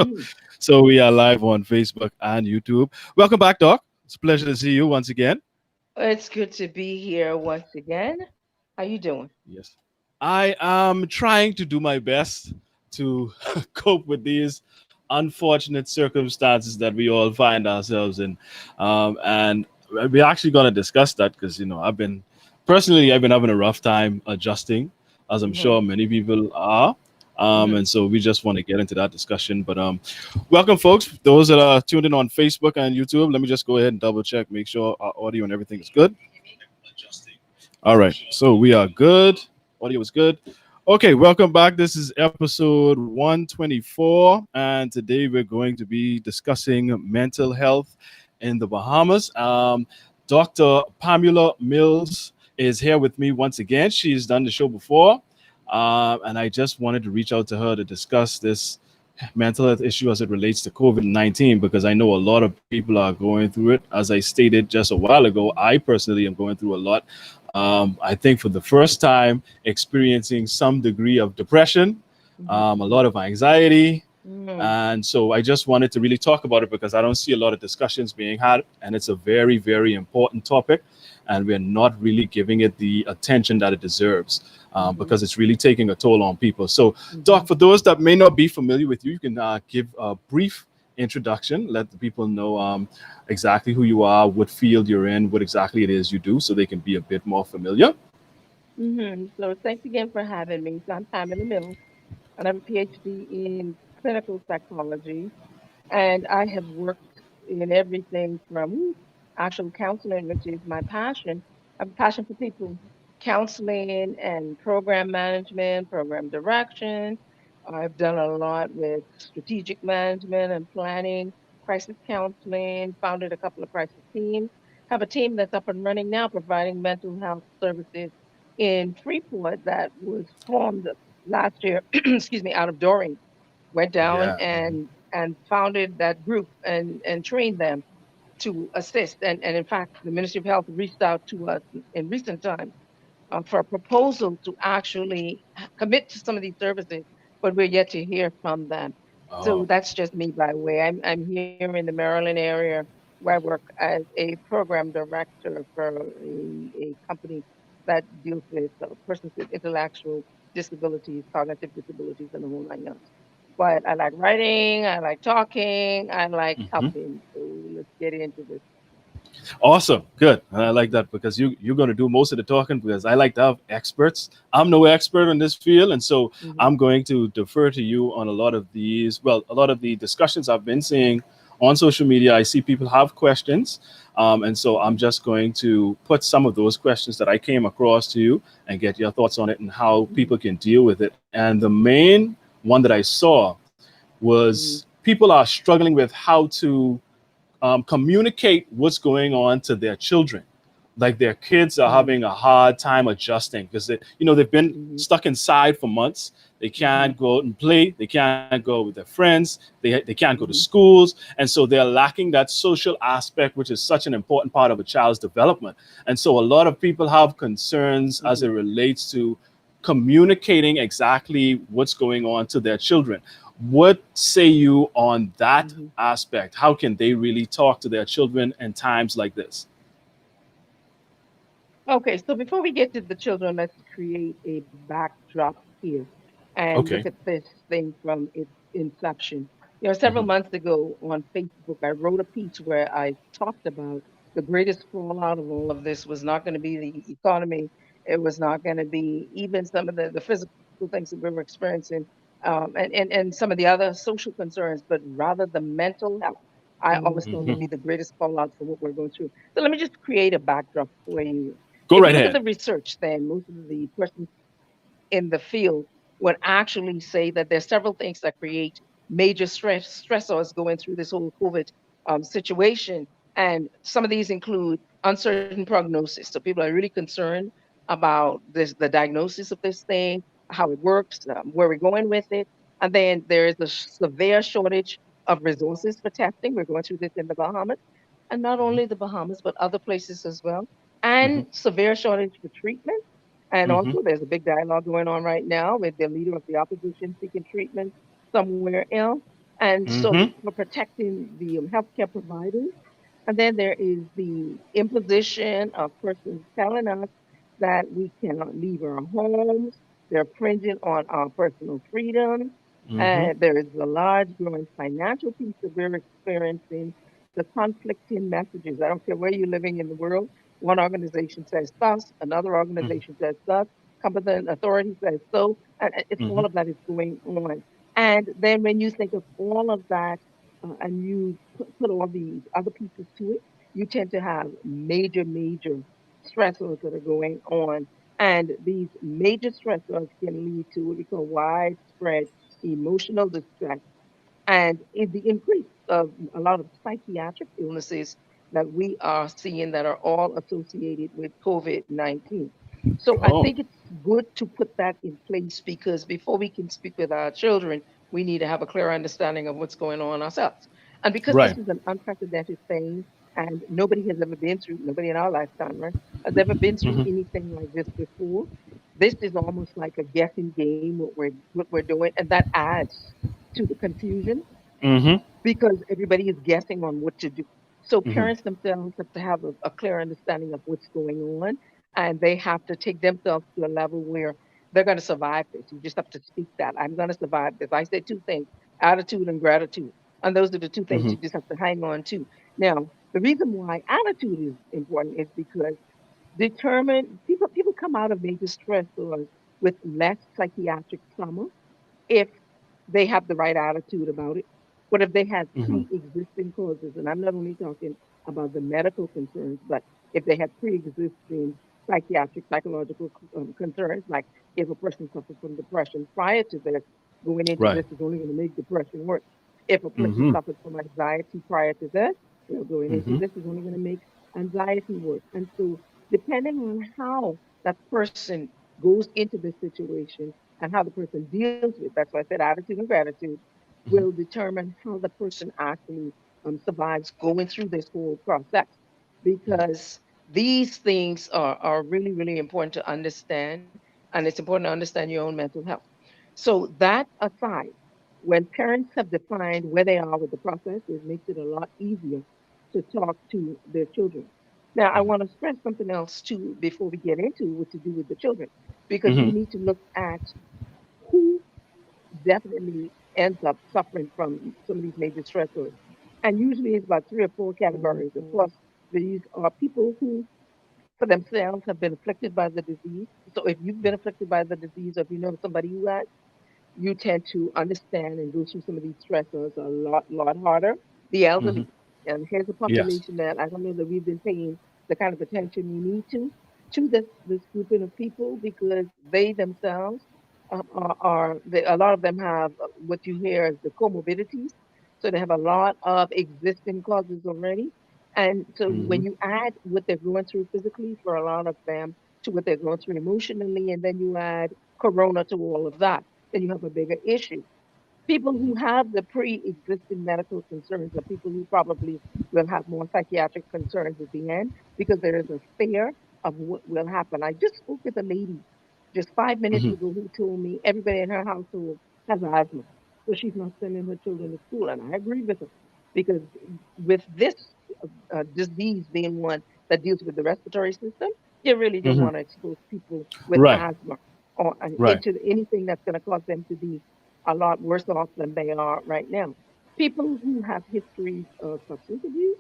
Mm. So we are live on Facebook and YouTube. Welcome back, Doc. It's a pleasure to see you once again. It's good to be here once again. How you doing? Yes. I am trying to do my best to cope with these unfortunate circumstances that we all find ourselves in. And we're actually going to discuss that because, I've been having a rough time adjusting, as I'm Hmm. sure many people are. Hmm. And so we just want to get into that discussion. But welcome, folks. Those that are tuned in on Facebook and YouTube, let me just go ahead and double check, make sure our audio and everything is good. All right. So we are good. Audio is good. Okay, welcome back. This is episode 124, and today we're going to be discussing mental health in the Bahamas. Dr. Pamela Mills is here with me once again. She's done the show before, and I just wanted to reach out to her to discuss this mental health issue as it relates to COVID-19 because I know a lot of people are going through it. As I stated just a while ago, I personally am going through a lot. I think for the first time, experiencing some degree of depression, a lot of anxiety. Hmm. And so I just wanted to really talk about it because I don't see a lot of discussions being had. And it's a very, very important topic. And we're not really giving it the attention that it deserves Hmm. because it's really taking a toll on people. So, Hmm. Doc, for those that may not be familiar with you, you can give a brief introduction, let the people know exactly who you are, what field you're in, what exactly it is you do, so they can be a bit more familiar. So thanks again for having me. So I'm Pamela Mills, and I have a PhD in clinical psychology, and I have worked in everything from actual counseling, which is my passion. I have a passion for people, counseling and program management, program direction. I've done a lot with strategic management and planning, crisis counseling, founded a couple of crisis teams. Have a team that's up and running now, providing mental health services in Freeport that was formed last year, excuse me, out of Doreen. Went down Yeah. and founded that group and trained them to assist. And in fact, the Ministry of Health reached out to us in recent times for a proposal to actually commit to some of these services, but we're yet to hear from them. So Oh, that's just me by the way. I'm here in the Maryland area where I work as a program director for a company that deals with persons with intellectual disabilities, cognitive disabilities, and the whole nine yards. But I like writing, I like talking, I like mhm. helping. So let's get into this. Awesome. Good. And I like that because you're going to do most of the talking because I like to have experts. I'm no expert in this field. And so Hmm. I'm going to defer to you on a lot of these. Well, a lot of the discussions I've been seeing on social media. I see people have questions. And so I'm Hmm. just going to put some of those questions that I came across to you and get your thoughts on it and how Hmm. people can deal with it. And the main one that I saw was Hmm. people are struggling with how to communicate what's going on to their children. Like their kids are Hmm. having a hard time adjusting because they've been Hmm. stuck inside for months. They Hmm. can't go out and play. They can't go with their friends. They can't go to Hmm. schools, and so they're lacking that social aspect, which is such an important part of a child's development. And so a lot of people have concerns as it Hmm. relates to communicating exactly what's going on to their children. What say you on that Hmm. aspect? How can they really talk to their children in times like this? Okay, so before we get to the children, let's create a backdrop here and look Okay. at this thing from its inception. Several Hmm. months ago on Facebook, I wrote a piece where I talked about the greatest fallout of all of this was not going to be the economy. It was not going to be even some of the physical things that we were experiencing, and some of the other social concerns, but rather the mental health. I always thought would Hmm. be the greatest fallout for what we're going through. So let me just create a backdrop for you. Go If you right look at ahead. the research, then most of the persons in the field would actually say that there's several things that create major stressors going through this whole COVID situation. And some of these include uncertain prognosis. So people are really concerned about the diagnosis of this thing, how it works, where we're going with it. And then there is a severe shortage of resources for testing. We're going through this in the Bahamas, and not only the Bahamas, but other places as well, Hmm. and severe shortage for treatment. And Hmm. also, there's a big dialogue going on right now with the leader of the opposition seeking treatment somewhere else. And so Mhm. we're protecting the healthcare providers. And then there is the imposition of persons telling us that we cannot leave our homes. They're infringing on our personal freedom. Mhm. There is a large growing financial piece that we're experiencing, the conflicting messages. I don't care where you're living in the world. One organization says thus, another Mhm. organization says thus, competent authority says so, and it's all Mhm. of that is going on. And then when you think of all of that and you put all these other pieces to it, you tend to have major stressors that are going on. And these major stressors can lead to what we call widespread emotional distress and in the increase of a lot of psychiatric illnesses that we are seeing that are all associated with COVID-19. So I Oh, think it's good to put that in place because before we can speak with our children, we need to have a clear understanding of what's going on ourselves. And because this right. is an unprecedented thing and nobody has ever been through, nobody in our lifetime, right, has ever been through Mhm. anything like this before, this is almost like a guessing game, what we're doing, and that adds to the confusion Mhm. because everybody is guessing on what to do. So Mhm. parents themselves have to have a clear understanding of what's going on, and they have to take themselves to a level where they're going to survive this. You just have to speak that. I'm going to survive this. I say two things: attitude and gratitude, and those are the two things Mhm. you just have to hang on to. Now, the reason why attitude is important is because determined people come out of major stressors with less psychiatric trauma if they have the right attitude about it. But if they had Mhm. pre-existing causes, and I'm not only talking about the medical concerns, but if they had pre-existing psychiatric, psychological concerns, like if a person suffered from depression prior to this, going into Right. this is only going to make depression worse. If a person Mhm. suffered from anxiety prior to this, going into Mhm. this is only going to make anxiety worse. And so, depending on how that person goes into this situation, and how the person deals with. That's why I said attitude and gratitude will Mhm. determine how the person actually survives going through this whole process. Mhm. Because these things are really important to understand, and it's important to understand your own mental health. So that aside, when parents have defined where they are with the process, it makes it a lot easier to talk to their children. Now, I Mhm. want to stress something else too before we get into what to do with the children, because we Mhm. need to look at who definitely ends up suffering from some of these major stressors. And usually it's about three or four categories. Of course, these are people who, for themselves, have been afflicted by the disease. So if you've been afflicted by the disease, or if you know somebody who has, you tend to understand and go through some of these stressors a lot harder. The Mhm. elderly, and here's a Yes. population that I don't know that we've been paying the kind of attention we need to this grouping of people because they themselves a lot of them have what you hear as the comorbidities. So they have a lot of existing causes already. And so when Mhm. you add what they're going through physically for a lot of them to what they're going through emotionally, and then you add corona to all of that, then you have a bigger issue. People Mhm. who have the pre-existing medical concerns are people who probably will have more psychiatric concerns at the end because there is a fear of what will happen. I just spoke with a lady just 5 minutes Mhm. ago who told me everybody in her household has asthma, so she's not sending her children to school, and I agree with her because with this disease being one that deals with the respiratory system, you really don't Mhm. want to expose people with Right. asthma or Right. into anything that's going to cause them to be a lot worse off than they are right now. People who have histories of substance abuse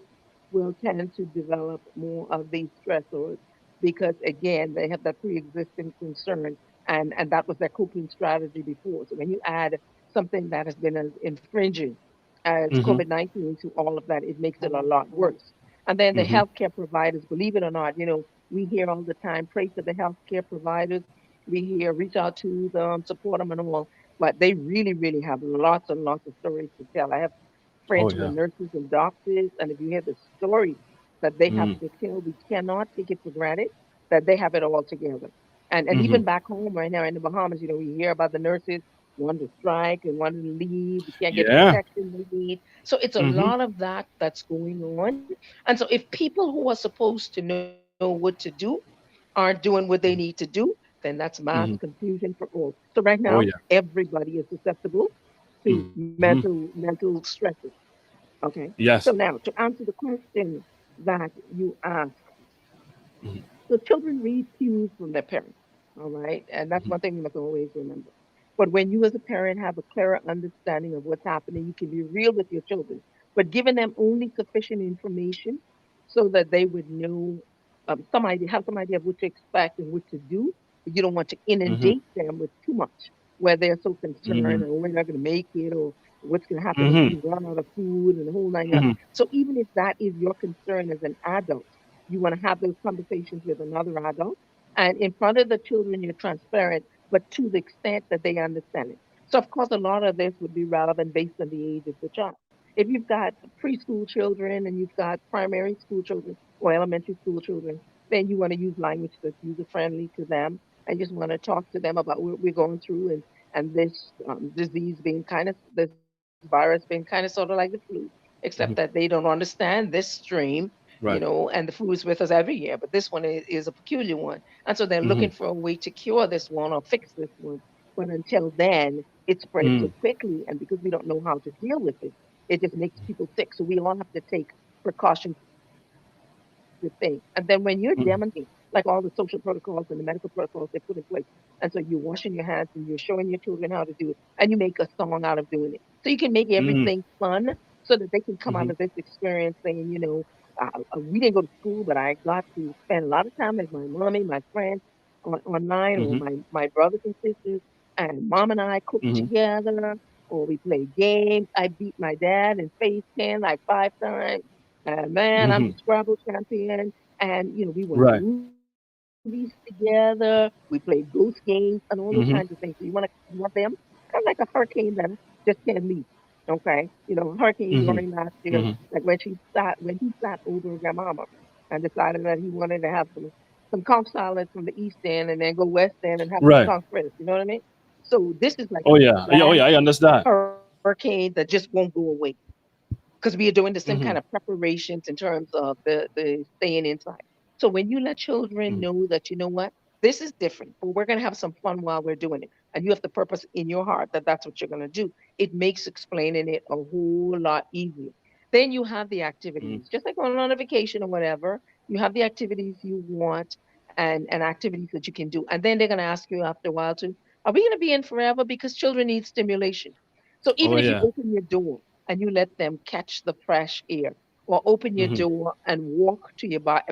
will tend to develop more of these stressors because, again, they have that pre-existing concern, and that was their coping strategy before. So when you add something that has been as infringing as Mhm. COVID-19 to all of that, it makes it a lot worse. And then the Mhm. healthcare providers, believe it or not, we hear all the time, pray for the healthcare providers. We hear, reach out to them, support them and all, but they really have lots and lots of stories to tell. I have Oh friends who are yeah. nurses and doctors, and if you hear the stories that they have Mm. to tell, we cannot take it for granted that they have it all together. And Mhm. even back home right now in the Bahamas, we hear about the nurses wanting to strike and wanting to leave, they can't get the Yeah. protection they need. So it's a Mhm. lot of that that's going on. And so if people who are supposed to know what to do aren't doing what they need to do, then that's mass Mhm. confusion for all. So right now, Oh yeah. everybody is susceptible. to Hmm. mental stresses. Okay. Yes. So now to answer the question that you asked, Mhm. so children read cues from their parents. All right. And that's Mhm. one thing we must always remember. But when you as a parent have a clearer understanding of what's happening, you can be real with your children, but giving them only sufficient information so that they would know some idea, have some idea of what to expect and what to do. But you don't want to Mhm. inundate them with too much where they're so concerned Mhm. or we're not going to make it or what's going to happen if Mhm. we run out of food and the whole nine yards. Mhm. So even if that is your concern as an adult, you want to have those conversations with another adult. And in front of the children, you're transparent, but to the extent that they understand it. So, of course, a lot of this would be relevant based on the age of the child. If you've got preschool children and you've got primary school children or elementary school children, then you want to use language that's user friendly to them and just want to talk to them about what we're going through and this disease being kind of, this virus being kind of sort of like the flu, except that they Mhm. don't understand this stream, Right. and the flu is with us every year, but this one is a peculiar one. And so they're looking Mhm. for a way to cure this one or fix this one. But until then, it spreads so Mhm. quickly. And because we don't know how to deal with it, it just makes people sick. So we all have to take precautions with things. And then when you're demonstrating, like all the social protocols and the medical protocols they put in place, and so you're washing your hands and you're showing your children how to do it, and you make a song out of doing it. So you can make Mhm. everything fun so that they can come out Mhm. of this experience saying, we didn't go to school, but I got to spend a lot of time with my mommy, my friends online, or Mhm. my brothers and sisters, and mom and I cooked Mhm. together, or we played games. I beat my dad in face 10 like 5 times. And man, I'm the Mhm. Scrabble champion. And, we watch Right. movies together. We play ghost games and all those kinds of things. So Mhm. you want them kind of like a hurricane that just can't leave. Okay. Hurricane Mhm. during last year, Mhm. like when he sat over grandmama and decided that he wanted to have some conch salad from the East End and then go West End and have some Right. conch fritters. You know what I mean? So this is like Oh a yeah. Yeah. Oh bad yeah. I understand. hurricane that just won't go away because we are doing the same kind of Mhm. preparations in terms of the staying inside. So when you let children Mhm. know that, you know what, this is different, but we're going to have some fun while we're doing it. And you have the purpose in your heart that that's what you're going to do. It makes explaining it a whole lot easier. Then you have the Mhm. activities, just like going on a vacation or whatever. You have the activities you want and activities that you can do. And then they're going to ask you after a while too, are we going to be in forever? Because children need stimulation. So Oh even if you yeah. open your door and you let them catch the fresh air, or open your Mhm. door and walk to your back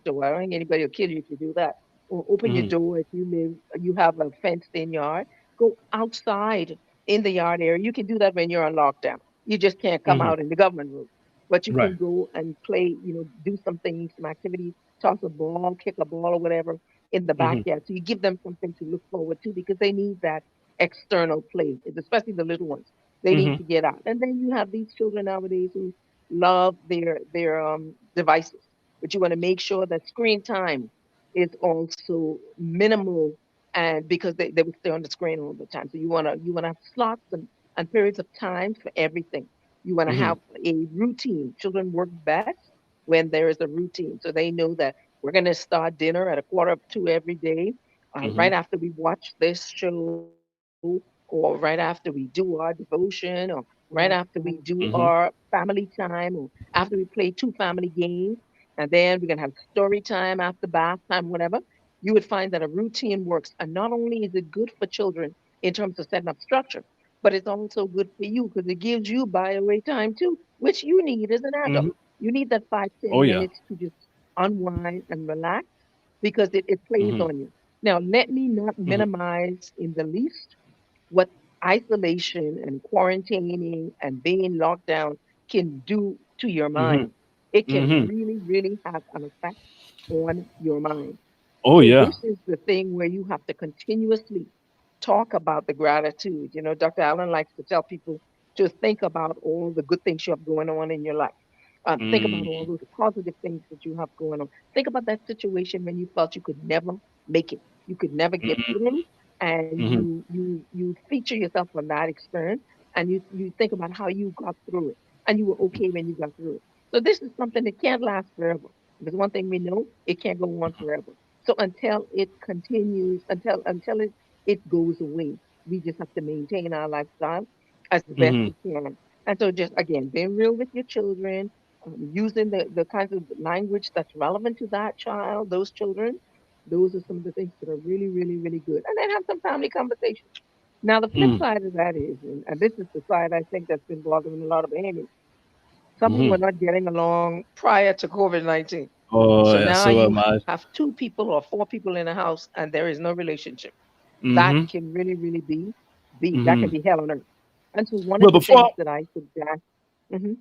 door. I don't think anybody will kill you if you do that. Or open your Mhm. door if you have a fenced in yard. Go outside in the yard area. You can do that when you're on lockdown. You just can't come Mhm. out in the government room. But you Right. can go and play, do some things, some activities, toss a ball, kick a ball or whatever in the Mhm. backyard. So you give them something to look forward to because they need that external play, especially the little ones. They need Mhm. to get out. And then you have these children nowadays who love their devices, but you want to make sure that screen time is also minimal, and because they would stay on the screen all the time. So you wanna have slots and periods of time for everything. You want to Mhm. have a routine. Children work best when there is a routine, so they know that we're going to start dinner at a quarter of two every day, right Mhm. after we watch this show, or right after we do our devotion, or right after we do our Mhm. family time, or after we play two family games, and then we're going to have story time after bath time, whatever. You would find that a routine works. And not only is it good for children in terms of setting up structure, but it's also good for you because it gives you bioway time too, which you need as an adult. Mhm. You need that five, Oh ten yeah. minutes to just unwind and relax because it plays Mhm. on you. Now, let me not Mhm. minimize in the least what isolation and quarantining and being locked down can do to your Mhm. mind. It can Mhm. really, really have an effect on your mind. Oh So yeah. this is the thing where you have to continuously talk about the gratitude. Dr. Allen likes to tell people to think about all the good things you have going on in your life. Think about all Mhm. those positive things that you have going on. Think about that situation when you felt you could never make it, you could never get Mhm. through, and Mhm. you feature yourself on that experience, and you think about how you got through it, and you were okay when you got through it. So this is something that can't last forever. Because one thing we know, it can't go on forever. So until it continues, until it goes away, we just have to maintain our lifestyle as the best Mm-hmm. we can. And so just again, being real with your children, using the kinds of language that's relevant to that child, those children, those are some of the things that are really, really, really good. And then have some family conversations. Now, the flip Mm-hmm. side of that is, and this is the side I think that's been bothering a lot of behaviors, some people were Mm-hmm. not getting along prior to COVID-19. Oh So yeah, now so you am I. have two people or four people in a house and there is no relationship. That Mm-hmm. can really, really be that can Mm-hmm. be hell on earth. And so one Well, of the things before that I suggest, hmm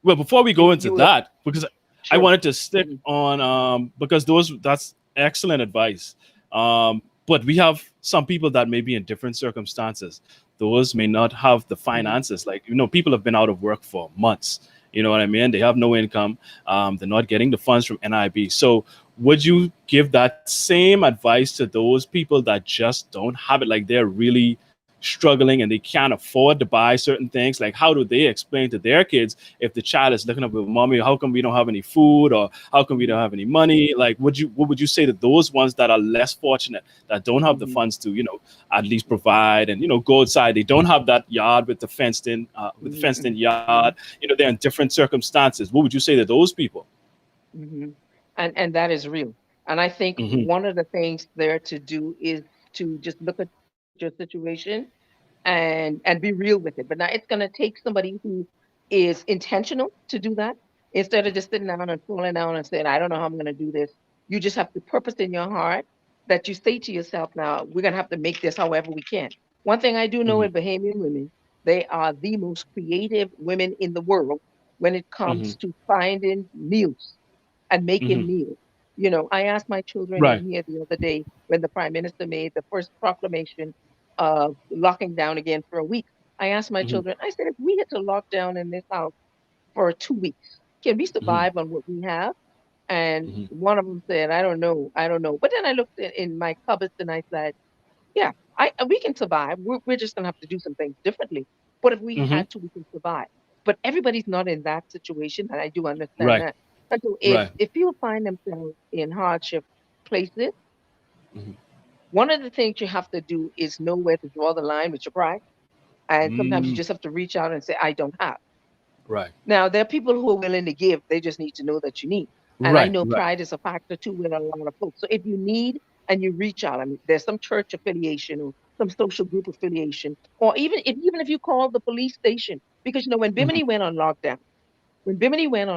well before we go you into you would that, because I sure. wanted to stick hmm on because those that's excellent advice. But we have some people that may be in different circumstances. Those may not have the hmm finances. Like people have been out of work for months. You know what I mean? They have no income. They're not getting the funds from NIB. So would you give that same advice to those people that just don't have it? Like they're really struggling and they can't afford to buy certain things. Like how do they explain to their kids if the child is looking up with mommy, how come we don't have any food or how come we don't hmm have any money? Like what would you say to those ones that are less fortunate, that don't have the hmm funds to at least provide and go outside? They don't have that yard with the fenced in yard. hmm They're in different circumstances. What would you say to those people? hmm and that is real. And I think Hmm. one of the things there to do is to just look at your situation and be real with it. But now it's going to take somebody who is intentional to do that instead of just sitting down and falling down and saying, I don't know how I'm going to do this. You just have to purpose in your heart that you say to yourself, now we're going to have to make this however we can. One thing I do know Hmm. with Bahamian women, they are the most creative women in the world when it Hmm. comes to finding meals and Hmm. making meals. I asked my children Right. in here the other day when the prime minister made the first proclamation of locking down again for a week. I asked my Hmm. children, I said, if we had to lock down in this house for 2 weeks, can we Hmm. survive on what we have? And Hmm. one of them said, I don't know. But then I looked in my cupboards and I said, yeah, we can survive. We're just gonna have to do some things differently. But if we Hmm. had to, we can survive. But everybody's not in that situation, and I do understand Right. that. And so Right. if people find themselves in hardship places, Hmm. one of the things you have to do is know where to draw the line with your pride. And sometimes you Mm, just have to reach out and say, I don't have. right. Now, there are people who are willing to give. They just need to know that you need. And I Right. know Right. pride is a factor too with a lot of folks. So if you need and you reach out, I mean, there's some church affiliation or some social group affiliation, or even if you call the police station, because when Hmm. Bimini went on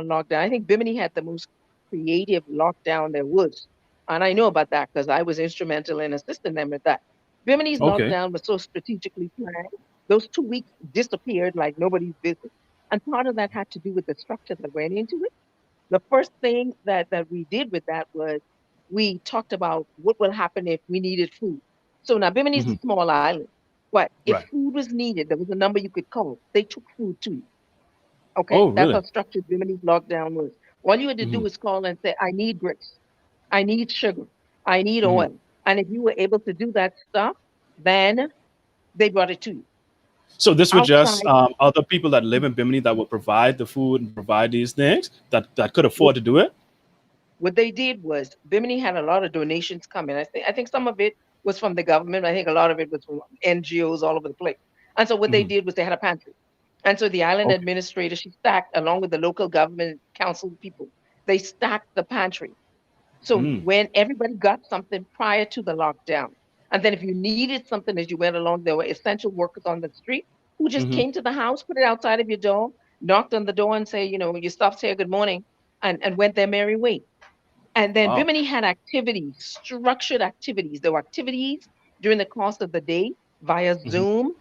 lockdown, I think Bimini had the most creative lockdown there was. And I know about that because I was instrumental in assisting them with that. Bimini's Okay. lockdown was so strategically planned. Those 2 weeks disappeared like nobody's business. And part of that had to do with the structure that went into it. The first thing that we did with that was we talked about what will happen if we needed food. So now Bimini is a Hmm. small island, but if Right. food was needed, there was a number you could call. They took food to you. Okay, Oh, that's how really? structured Bimini's lockdown was. All you had to do Hmm. was call and say, I need grits, I need sugar, I need Hmm. oil. And if you were able to do that stuff, then they brought it to you. So this was just Outside, other people that live in Bimini that would provide the food and provide these things that could what, afford to do it. what they did was Bimini had a lot of donations coming. I think some of it was from the government. I think a lot of it was from NGOs all over the place. And so what they Hmm. did was they had a pantry. And so the island Okay. administrator, she stacked along with the local government council people, they stacked the pantry. So Mm. when everybody got something prior to the lockdown, and then if you needed something as you went along, there were essential workers on the street who just Hmm. came to the house, put it outside of your door, knocked on the door and say, you stopped, say good morning, and went their merry way. And then Wow. Bimini had activities, structured activities. There were activities during the course of the day via Hmm. Zoom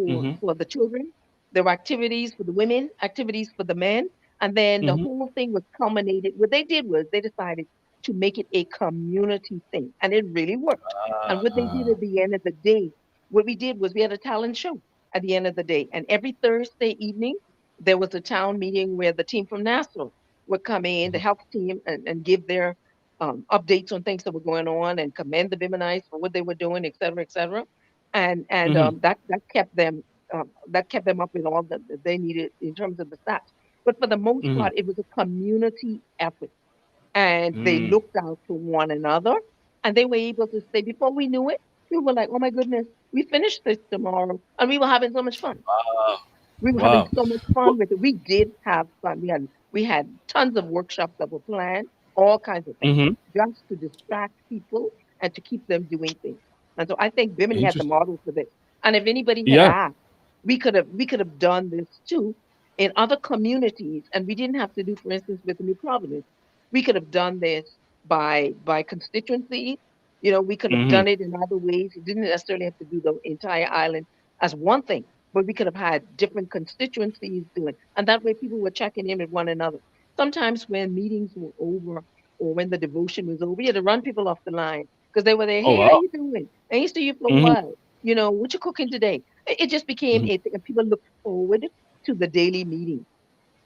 Hmm. for the children. There were activities for the women, activities for the men. And then the Hmm. whole thing was culminated. What they did was they decided to make it a community thing. And it really worked. And what they did Uh, at the end of the day, what we did was we had a talent show at the end of the day. And every Thursday evening, there was a town meeting where the team from Nassau would come in, the health team, and give their updates on things that were going on and commend the Biminites for what they were doing, et cetera, et cetera. And hmm. that kept them up with all that they needed in terms of the stats. But for the most Hmm. part, it was a community effort, and they Mm. looked out for one another, and they were able to say before we knew it, we were like, oh my goodness. We finished this tomorrow, and we were having so much fun. Wow. We were having Wow. so much Well, fun with it. We did have fun. We had tons of workshops that were planned, all kinds of things, mhm. just to distract people and to keep them doing things. And so I think Bimini had the Interesting. model for this. And if anybody had Yeah. asked, we could have done this too in other communities, and we didn't have to do, for instance, with the New Providence. We could have done this by constituency. We could have Mhm. done it in other ways. You didn't necessarily have to do the entire island as one thing, but we could have had different constituencies doing, and that way people were checking in with one another. Sometimes when meetings were over or when the devotion was over, you had to run people off the line because they were there. Oh Hey, how wow. you doing? I ain't see you for a Mhm. while. What you cooking today? It just became Mhm. a thing, and people looked forward to the daily meeting.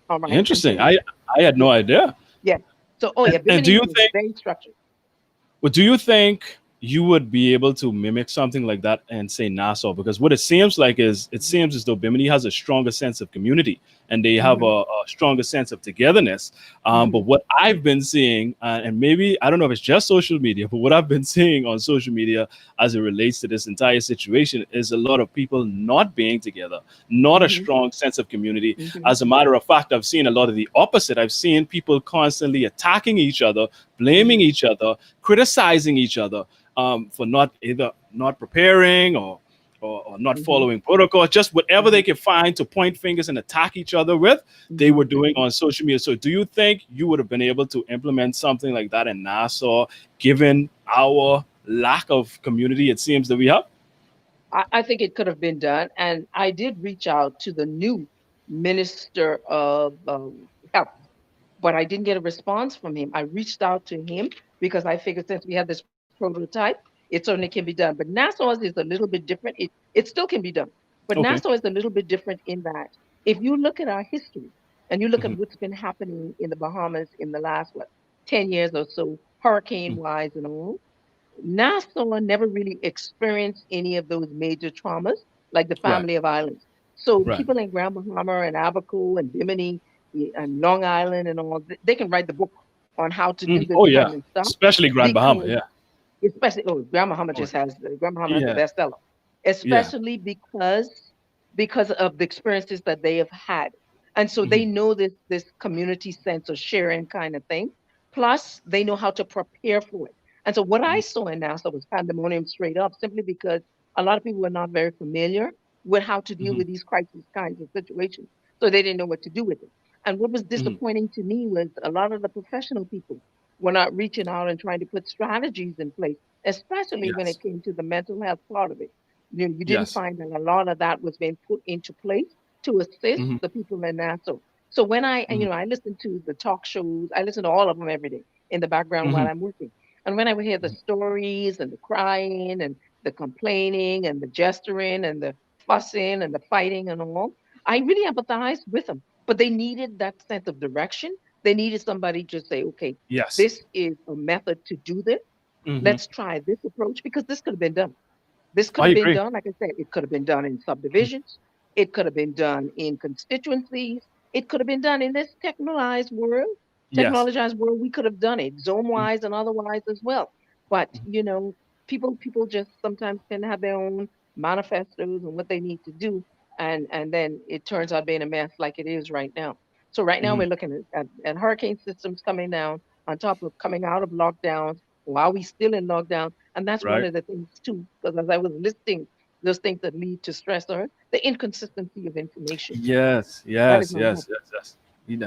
All right, and Interesting. so I had no yeah, idea. yeah. So oh yeah, And do Bimini you was think very structured. Well, do you think you would be able to mimic something like that and say Nassau? Because what it seems like is it seems as though Bimini has a stronger sense of community and they have Hmm. a stronger sense of togetherness. But Hmm. what I've been seeing, and maybe I don't know if it's just social media, but what I've been seeing on social media as it relates to this entire situation is a lot of people not being together, not a Hmm. strong sense of community. Hmm. As a matter of fact, I've seen a lot of the opposite. I've seen people constantly attacking each other, blaming Hmm. each other, criticizing each other for not either not preparing or not Hmm. following protocol, just whatever they Hmm. could find to point fingers and attack each other with, they Hmm. were doing on social media. So, do you think you would have been able to implement something like that in Nassau, given our lack of community it seems that we have? I think it could have been done. And I did reach out to the new minister of health, but I didn't get a response from him. I reached out to him because I figured since we have this prototype, it certainly can be done. But Nassau's is a little bit different. It still can be done. But Okay. Nassau is a little bit different in that if you look at our history and you look at Mhm. what's been happening in the Bahamas in the last, 10 years or so, hurricane Mhm. wise and all, Nassau never really experienced any of those major traumas like the Right. family of islands. So Right. people in Grand Bahama and Abaco and Bimini and Long Island and all, they can write the book on how to do Mhm. this Oh yeah, kind of stuff especially Grand Bahama. because Yeah. especially Grand Bahama Oh just has Grand Bahama has the yeah. bestseller, Yeah. especially because of the experiences that they have had, and so Mhm. they know this community sense of sharing kind of thing. Plus, they know how to prepare for it. And so, what I Mhm. saw in NASA was pandemonium straight up, simply because a lot of people were not very familiar with how to deal Mhm. with these crisis kinds of situations, so they didn't know what to do with it. And what was Mhm. disappointing to me was a lot of the professional people were not reaching out and trying to put strategies in place, especially when Yes. it came to the mental health part of it. You didn't Yes. find that a lot of that was being put into place to assist Mhm. the people in NASA. So when Mhm. I listen to the talk shows, I listen to all of them every day in the background while Mhm. I'm working. And when I would hear the Mhm. stories and the crying and the complaining and the gesturing and the fussing and the fighting and all, I really empathized with them. But they needed that sense of direction. They needed somebody to say, okay, Yes. this is a method to do this. Mhm. Let's try this approach because this could have been done. This could I have been agree. done, like I said, it could have been done in subdivisions. It could have been done in constituencies. It could have been done in this Yes. technologized world. We could have done it zone Mhm. wise and otherwise as well. But Mhm. people just sometimes can have their own manifestos and what they need to do, and then it turns out being a mess like it is right now. So right now Mhm. we're looking at hurricane systems coming down on top of coming out of lockdowns while we still in lockdown, and that's one Right. of the things too, because as I was listing those things that lead to stressor, the inconsistency of information. Yes, That is yes, not yes, helping. yes, yes.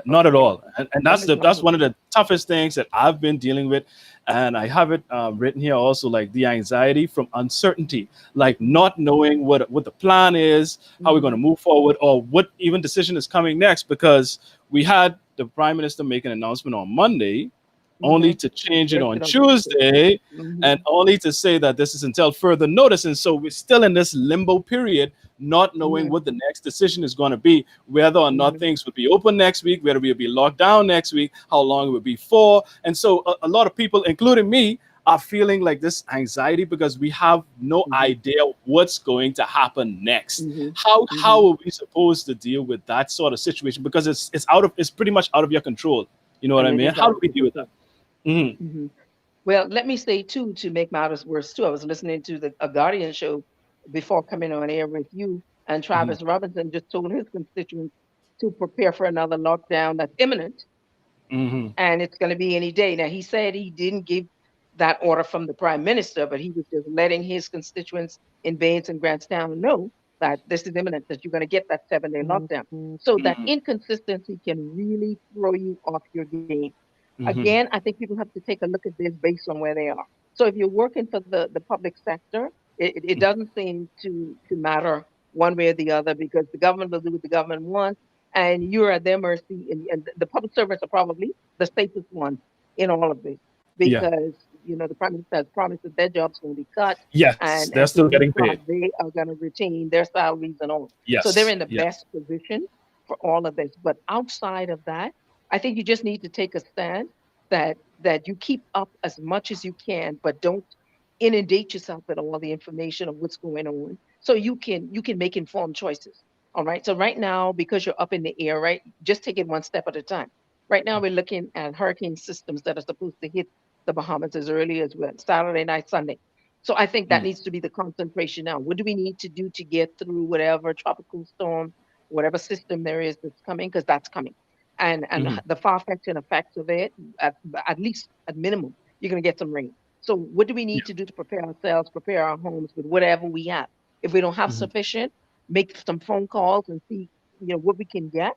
Not at Okay. all, and That is not that's one of helping. the toughest things that I've been dealing with, and I have it written here also, like the anxiety from uncertainty, like Hmm. not knowing what the plan is, how we're going Hmm. to move forward, or what even decision is coming next, because we had the prime minister make an announcement on Monday, Hmm. only to And change it direct on it on Tuesday. Tuesday, Hmm. and only to say that this is until further notice. And so we're still in this limbo period, not knowing Hmm. what the next decision is going to be, whether or not Hmm. things would be open next week, whether we will be locked down next week, how long it would be for. And so a lot of people, including me, are feeling like this anxiety because we have no Hmm. idea what's going to happen next. Hmm. How Hmm. are we supposed to deal with that sort of situation? Because it's pretty much out of your control. You know what And I it mean? is How out do of we your deal with that? control. Mhm. Well, let me say too, to make matters worse too, I was listening to a Guardian show before coming on air with you, and Hmm. Travis Robinson just told his constituents to prepare for another lockdown that's imminent, Hmm. and it's going to be any day. Now, he said he didn't give that order from the prime minister, but he was just letting his constituents in Baines and Grantstown know that this is imminent, that you're going to get that 7-day lockdown. So that Hmm. inconsistency can really throw you off your game. Again, Hmm. I think people have to take a look at this based on where they are. So if you're working for the public sector, it doesn't seem to matter one way or the other, because the government will do what the government wants, and you're at their mercy. And the public servants are probably the safest ones in all of this, Yeah. because the prime minister has promised that their jobs will be cut, Yes, and they're to still getting leapfrog, paid. they are going to retain their salaries and all. So they're Yes. in the Yes. best position for all of this. But outside of that, I think you just need to take a stand that you keep up as much as you can, but don't inundate yourself with all the information of what's going on, so you can make informed choices. All right. So right now, because you're up in the air, right, just take it one step at a time. Right now, we're looking at hurricane systems that are supposed to hit the Bahamas as early as well, Saturday night, Sunday. So I think that Mm. needs to be the concentration now. What do we need to do to get through whatever tropical storm, whatever system there is that's coming, because that's coming, and Hmm. the far-fetching effects of it, at least at minimum, you're going to get some rain. So what do we need Yeah. to do to prepare ourselves, prepare our homes with whatever we have? If we don't have Hmm. sufficient, make some phone calls and see, what we can get,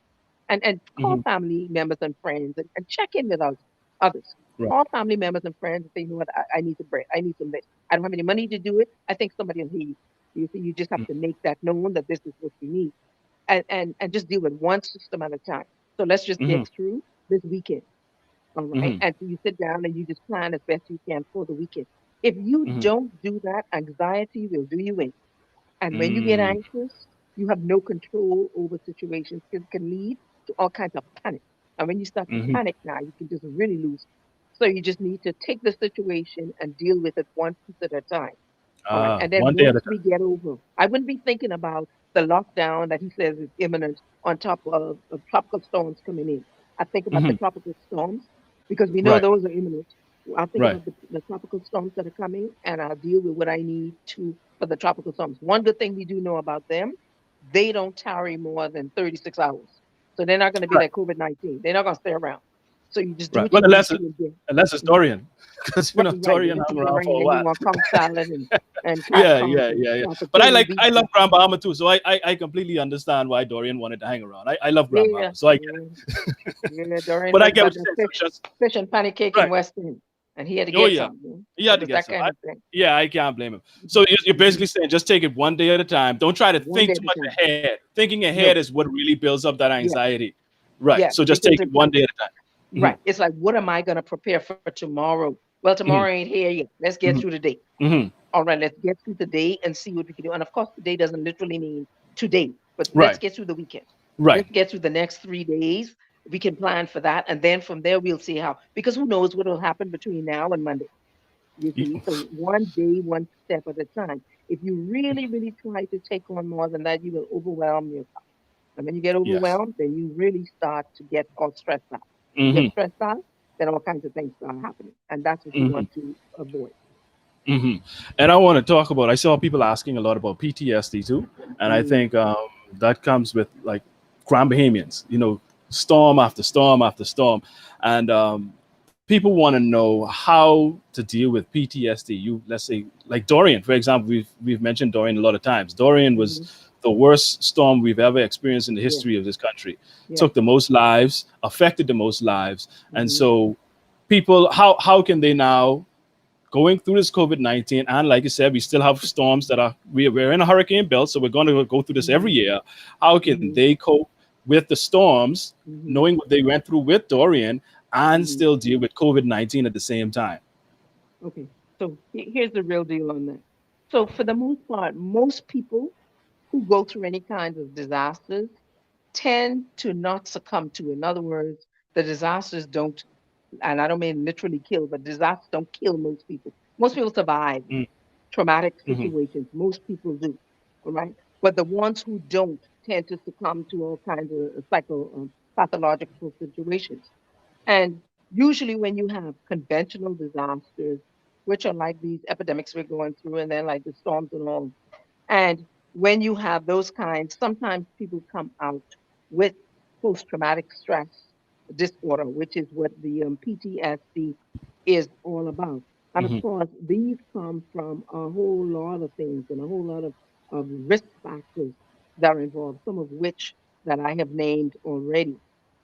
and call Hmm. family members and friends, and check in with us, others. Right. Call family members and friends and say, you know what, I need some bread. I need some this. I don't have any money to do it. I think somebody will hear you. You see, you just have Mm. to make that known that this is what you need, and just deal with one system at a time. So let's just Hmm. get through this weekend. All right. Hmm. And so you sit down and you just plan as best you can for the weekend. If you Hmm. don't do that, anxiety will do you in. And when you get Mm. anxious, you have no control over situations. It can lead to all kinds of panic. And when you start to Hmm. panic now, you can just really lose. So you just need to take the situation and deal with it one piece at a time. All right. And then One day at once a we time. get over, I wouldn't be thinking about the lockdown that he says is imminent on top of tropical storms coming in. I think about the Hmm. tropical storms because we know Right. those are imminent. I think Right. about the tropical storms that are coming, and I'll deal with what I need to for the tropical storms. One good thing we do know about them, they don't tarry more than 36 hours. So they're not going to be Right. like COVID-19. They're not going to stay around. So you just do Right. what Well, you need to and then. unless it's Mhm. Dorian, because Right, right. Dorian Unless hung it's around for a rain and you while. want conch salad and crab Yeah, cake yeah, and yeah, yeah. But opportunity I love beaches. Grand Bahama too, so I completely understand why Dorian wanted to hang around. I love Grand Yeah, Bahama, so I get yeah, it. yeah. Dorian But I heard get about what you're that saying. So just fish and pancake cake in right. West End, and he had to Oh get yeah, some. you It had to was get that some. kind of thing. Yeah, I can't blame him. So you're Hmm. basically saying just take it one day at a time. Don't try to One think day too at a much time. ahead. Thinking ahead No, is what really builds up that yeah, anxiety. Right. yeah. So just Because take it it's one like day at a time. right. It's like, what am I gonna prepare for tomorrow? Well, tomorrow Hmm. ain't here yet. Let's get Hmm. through the day. Hmm. All right, let's get through the day and see what we can do. And of course, today doesn't literally mean today, but let's Right. get through the weekend. Right. Let's get through the next 3 days. We can plan for that. And then from there, we'll see how, because who knows what will happen between now and Monday. You Y- see, so one day, one step at a time. If you really, really try to take on more than that, you will overwhelm yourself. And when you get Yes. overwhelmed, then you really start to get all stressed out. You get Hmm. stressed out, then all kinds of things start happening. And that's what you Hmm. want to avoid. Hmm. And I want to talk about. I saw people asking a lot about PTSD too, and I Mm, think that comes with like Grand Bahamians. Storm after storm after storm, and people want to know how to deal with PTSD. Let's say, like Dorian, for example. We've mentioned Dorian a lot of times. Dorian was mm-hmm. the worst storm we've ever experienced in the Yeah, history of this country. yeah. Took the most lives, affected the most lives, and Mm-hmm. so people, how can they now going through this COVID-19, and like you said, we still have storms that we're in a hurricane belt, so we're going to go through this every Mm-hmm. year. How can Mm-hmm. they cope with the storms, Mm-hmm. knowing what they went through with Dorian, and Mm-hmm. still deal with COVID-19 at the same time? Okay. So here's the real deal on that. So for the most part, most people who go through any kinds of disasters tend to not succumb to it. In other words, the disasters don't, and I don't mean literally kill, but disasters don't kill most people. Most people survive traumatic Mm-hmm. situations. Most people do. All right. But the ones who don't tend to succumb to all kinds of pathological situations. And usually, when you have conventional disasters, which are like these epidemics we're going through, and then like the storms and all, And when you have those kinds, sometimes people come out with post traumatic stress disorder, which is what the PTSD is all about. And of Hmm. course, these come from a whole lot of things and a whole lot of risk factors that are involved, some of which that I have named already.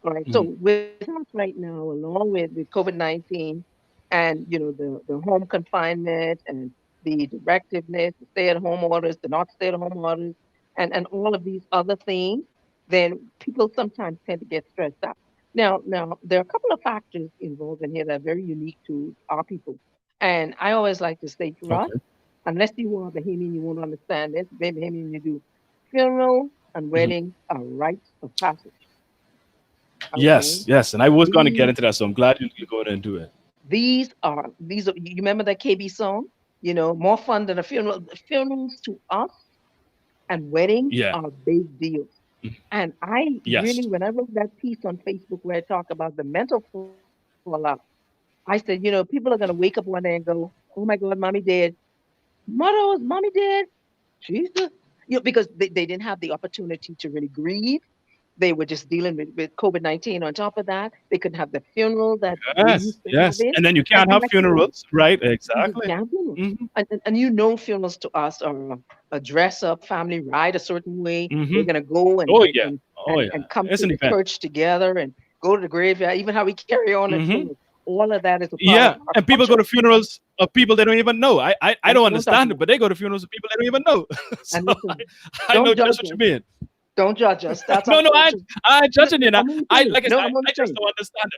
All right. So Hmm. with us right now, along with COVID-19 and the home confinement and the directiveness, the stay-at-home orders, the not stay-at-home orders, and all of these other things, then people sometimes tend to get stressed out. Now there are a couple of factors involved in here that are very unique to our people, and I always like to say to us, Okay. unless you are Bahamian, you won't understand this. Bahamian, you do funerals and Hmm. weddings are rites of passage. Okay, Yes, yes, and I was going to get these into that, so I'm glad you go ahead and do it. these are you remember that KB song? More fun than a funeral. Funerals to us and weddings Yeah. are big deals. And I Yes. really, when I wrote that piece on Facebook where I talk about the mental fallout, I said, people are going to wake up one day and go, oh my God, mommy dead. Mother, mommy dead. Jesus. Because they didn't have the opportunity to really grieve. They were just dealing with COVID-19 on top of that. They couldn't have the funeral that we're Yes. used to Yes. having. And then you And, can't and have like you said, funerals, right? you Exactly. can't funeral. Hmm. And funerals to us are a dress up family, ride a certain way. Hmm. We're gonna go and Oh and yeah. and Oh and, yeah. and come It's to an the event. church together and go to the graveyard, even how we carry on at Hmm. church. All of that is a part of Yeah, our and people go culture. to funerals of people they don't even know. I don't Don't talk understand it, about but it. they go to funerals of people they don't even know. So And listen, I know don't just judge what you us. mean. Don't judge us. That's No, our no, culture. I ain't No, judging you. no, Now. I'm only I saying. like I No, said, I'm only I just saying. don't understand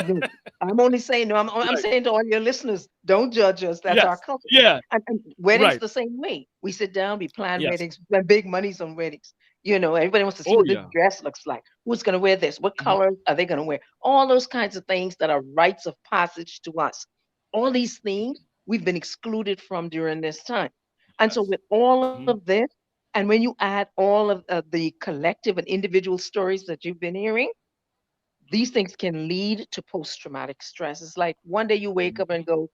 No, I'm only saying. No, I'm, it. I'm Right. saying to all your listeners, don't judge us. That's our Yes. culture. Yeah. And weddings Right. the same way. We sit down, we plan Yes. weddings, spend big monies on weddings. Everybody wants to see Oh what this yeah. dress looks like. Who's going to wear this? What Hmm. colors are they going to wear? All those kinds of things that are rites of passage to us. All these things we've been excluded from during this time. And so, Yes. with all of Hmm. this, and when you add all of the collective and individual stories that you've been hearing, these things can lead to post traumatic stress. It's like one day you wake up and go,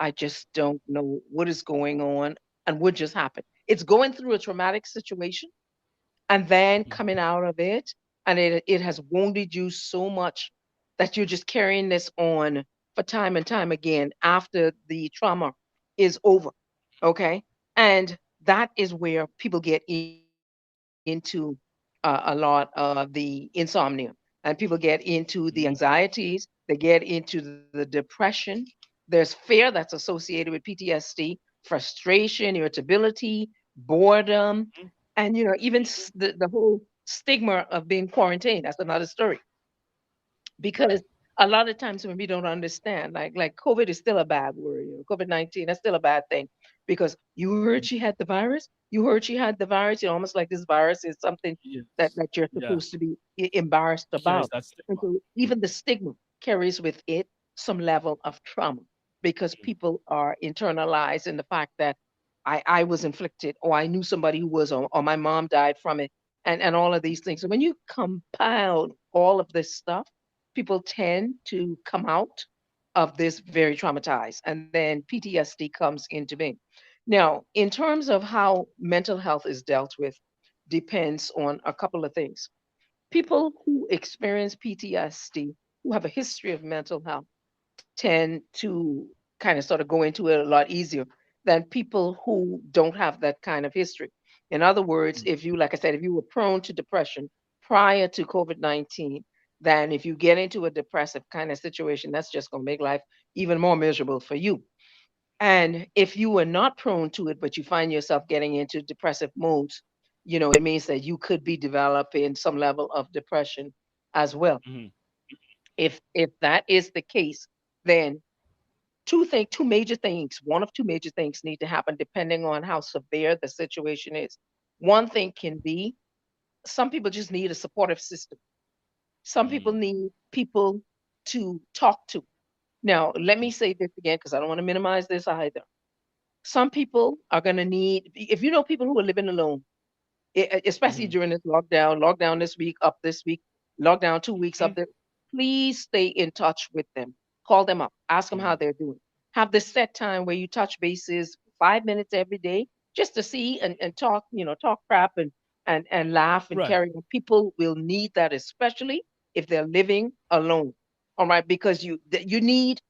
I just don't know what is going on and what just happened. It's going through a traumatic situation and then coming out of it, and it has wounded you so much that you're just carrying this on for time and time again after the trauma is over. Okay. And that is where people get into a lot of the insomnia, and people get into the Hmm. anxieties, they get into the depression. There's fear that's associated with PTSD, frustration, irritability, boredom, and even the whole stigma of being quarantined. That's another story, because Right. a lot of times when we don't understand, like COVID is still a bad word. COVID-19, that's still a bad thing, because you heard she had the virus. You heard she had the virus. Almost like this virus is something that Yes. that you're Yeah. supposed to be embarrassed Carries about. that And stigma. so even the stigma carries with it some level of trauma, because people are internalized in the fact that I was inflicted, or I knew somebody who was, or my mom died from it, and all of these things. So when you compile all of this stuff, people tend to come out of this very traumatized, and then PTSD comes into being. Now, in terms of how mental health is dealt with, depends on a couple of things. People who experience PTSD, who have a history of mental health, tend to kind of sort of go into it a lot easier than people who don't have that kind of history. In other words, if you, like I said, if you were prone to depression prior to COVID-19, then if you get into a depressive kind of situation, that's just going to make life even more miserable for you. And if you were not prone to it, but you find yourself getting into depressive modes, it means that you could be developing some level of depression as well. Hmm. If that is the case, then two major things, one of two major things need to happen depending on how severe the situation is. One thing can be, some people just need a supportive system. Some people Hmm. need people to talk to. Now, let me say this again, because I don't want to minimize this either. Some people are going to need, if you know people who are living alone, especially Hmm. during this lockdown this week, up this week, lockdown 2 weeks up there, please stay in touch with them. Call them up, ask them how Hmm. they're doing. Have this set time where you touch bases 5 minutes every day, just to see and talk, talk crap and laugh and Right. carry on. People will need that, especially if they're living alone. All right, because you need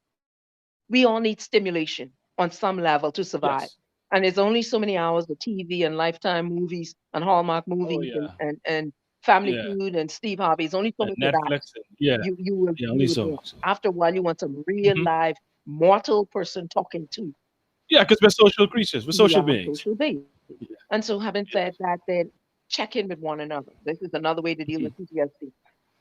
we all need stimulation on some level to survive. Yes. And there's only so many hours of TV and Lifetime movies and Hallmark Oh movies yeah. and Family Yeah. Feud and Steve Harvey. It's only so And much of that Netflix. And, yeah. Yeah. Only you will so get. much. After a while, you want some real Hmm. live mortal person talking to you. Yeah, because we're social creatures. We're We social are beings. social beings. Yeah. And so, having said Yes. that, then check in with one another. This is another way to deal Mhm. with PTSD.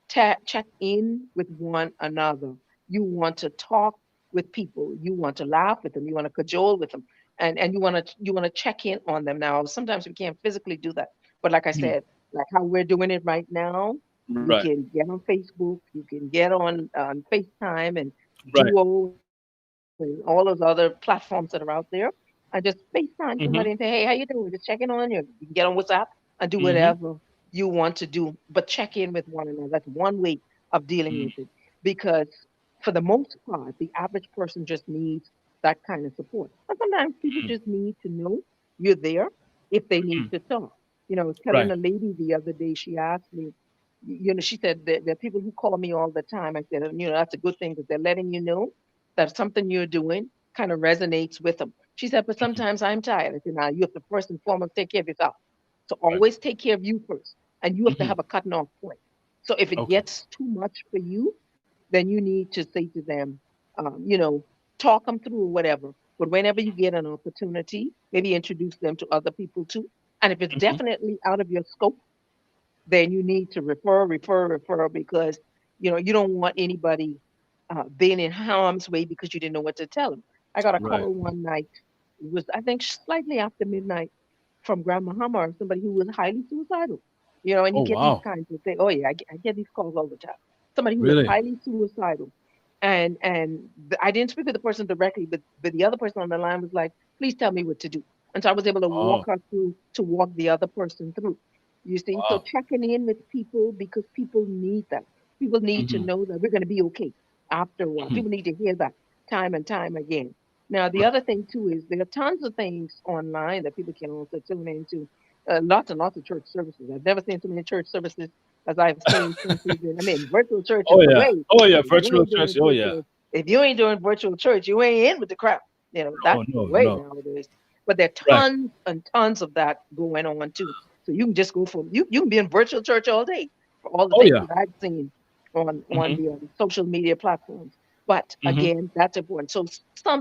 Check in with one another. You want to talk with people. You want to laugh with them. You want to cajole with them, and you want to check in on them. Now, sometimes we can't physically do that, but like I Mhm. said, like how we're doing it right now, you Right. can get on Facebook, you can get on FaceTime and Right. Duo and all those other platforms that are out there, and just FaceTime somebody and say, hey, how you Hmm. doing? Just checking on you. You can get on WhatsApp and do whatever Hmm. you want to do, but check in with one another. That's one way of dealing with Hmm. it. Because for the most part, the average person just needs that kind of support. But sometimes people just need to know you're there if they need Hmm. to talk. I was telling Right. a lady the other day, she asked me, she said that there are people who call me all the time. I said, that's a good thing because they're letting you know that something you're doing kind of resonates with them. She said, but Hmm. sometimes I'm tired. I said, now you have to first and foremost take care of yourself. So Right. always take care of you first. And you have to Hmm. have a cutting off point. So if it Okay. gets too much for you, then you need to say to them, talk them through or whatever. But whenever you get an opportunity, maybe introduce them to other people too. And if it's Hmm. definitely out of your scope, then you need to refer because you don't want anybody being in harm's way because you didn't know what to tell them. I got a Right. call one night. It was I think slightly after midnight from Grandma Hummer, somebody who was highly suicidal. And you Oh get these wow. kinds of things. Oh yeah, I get these calls all the time. Somebody who was Really? highly suicidal, and I didn't speak with the person directly, but the other person on the line was like, "Please tell me what to do." And so I was able to walk Oh her through to walk the other person through. You see, so wow. checking in with people because people need that. People need to Hmm. know that we're going to be okay after a while. Hmm. People need to hear that time and time again. Now, the Right. other thing too is there are tons of things online that people can also tune into. Lots and lots of church services. I've never seen so many church services as I've seen since we've been. I mean, virtual church is Oh the yeah. way. Oh yeah. But if you Virtual ain't church. doing Oh yeah. virtual, if you ain't doing virtual church, you ain't in with the crowd. No. That's the No. way No. nowadays. But there are Right. tons and tons of that going on too. So you can just go for you can be in virtual church all day for all the Oh things yeah. that I've seen on Hmm. the social media platforms. But Hmm. again, that's important. So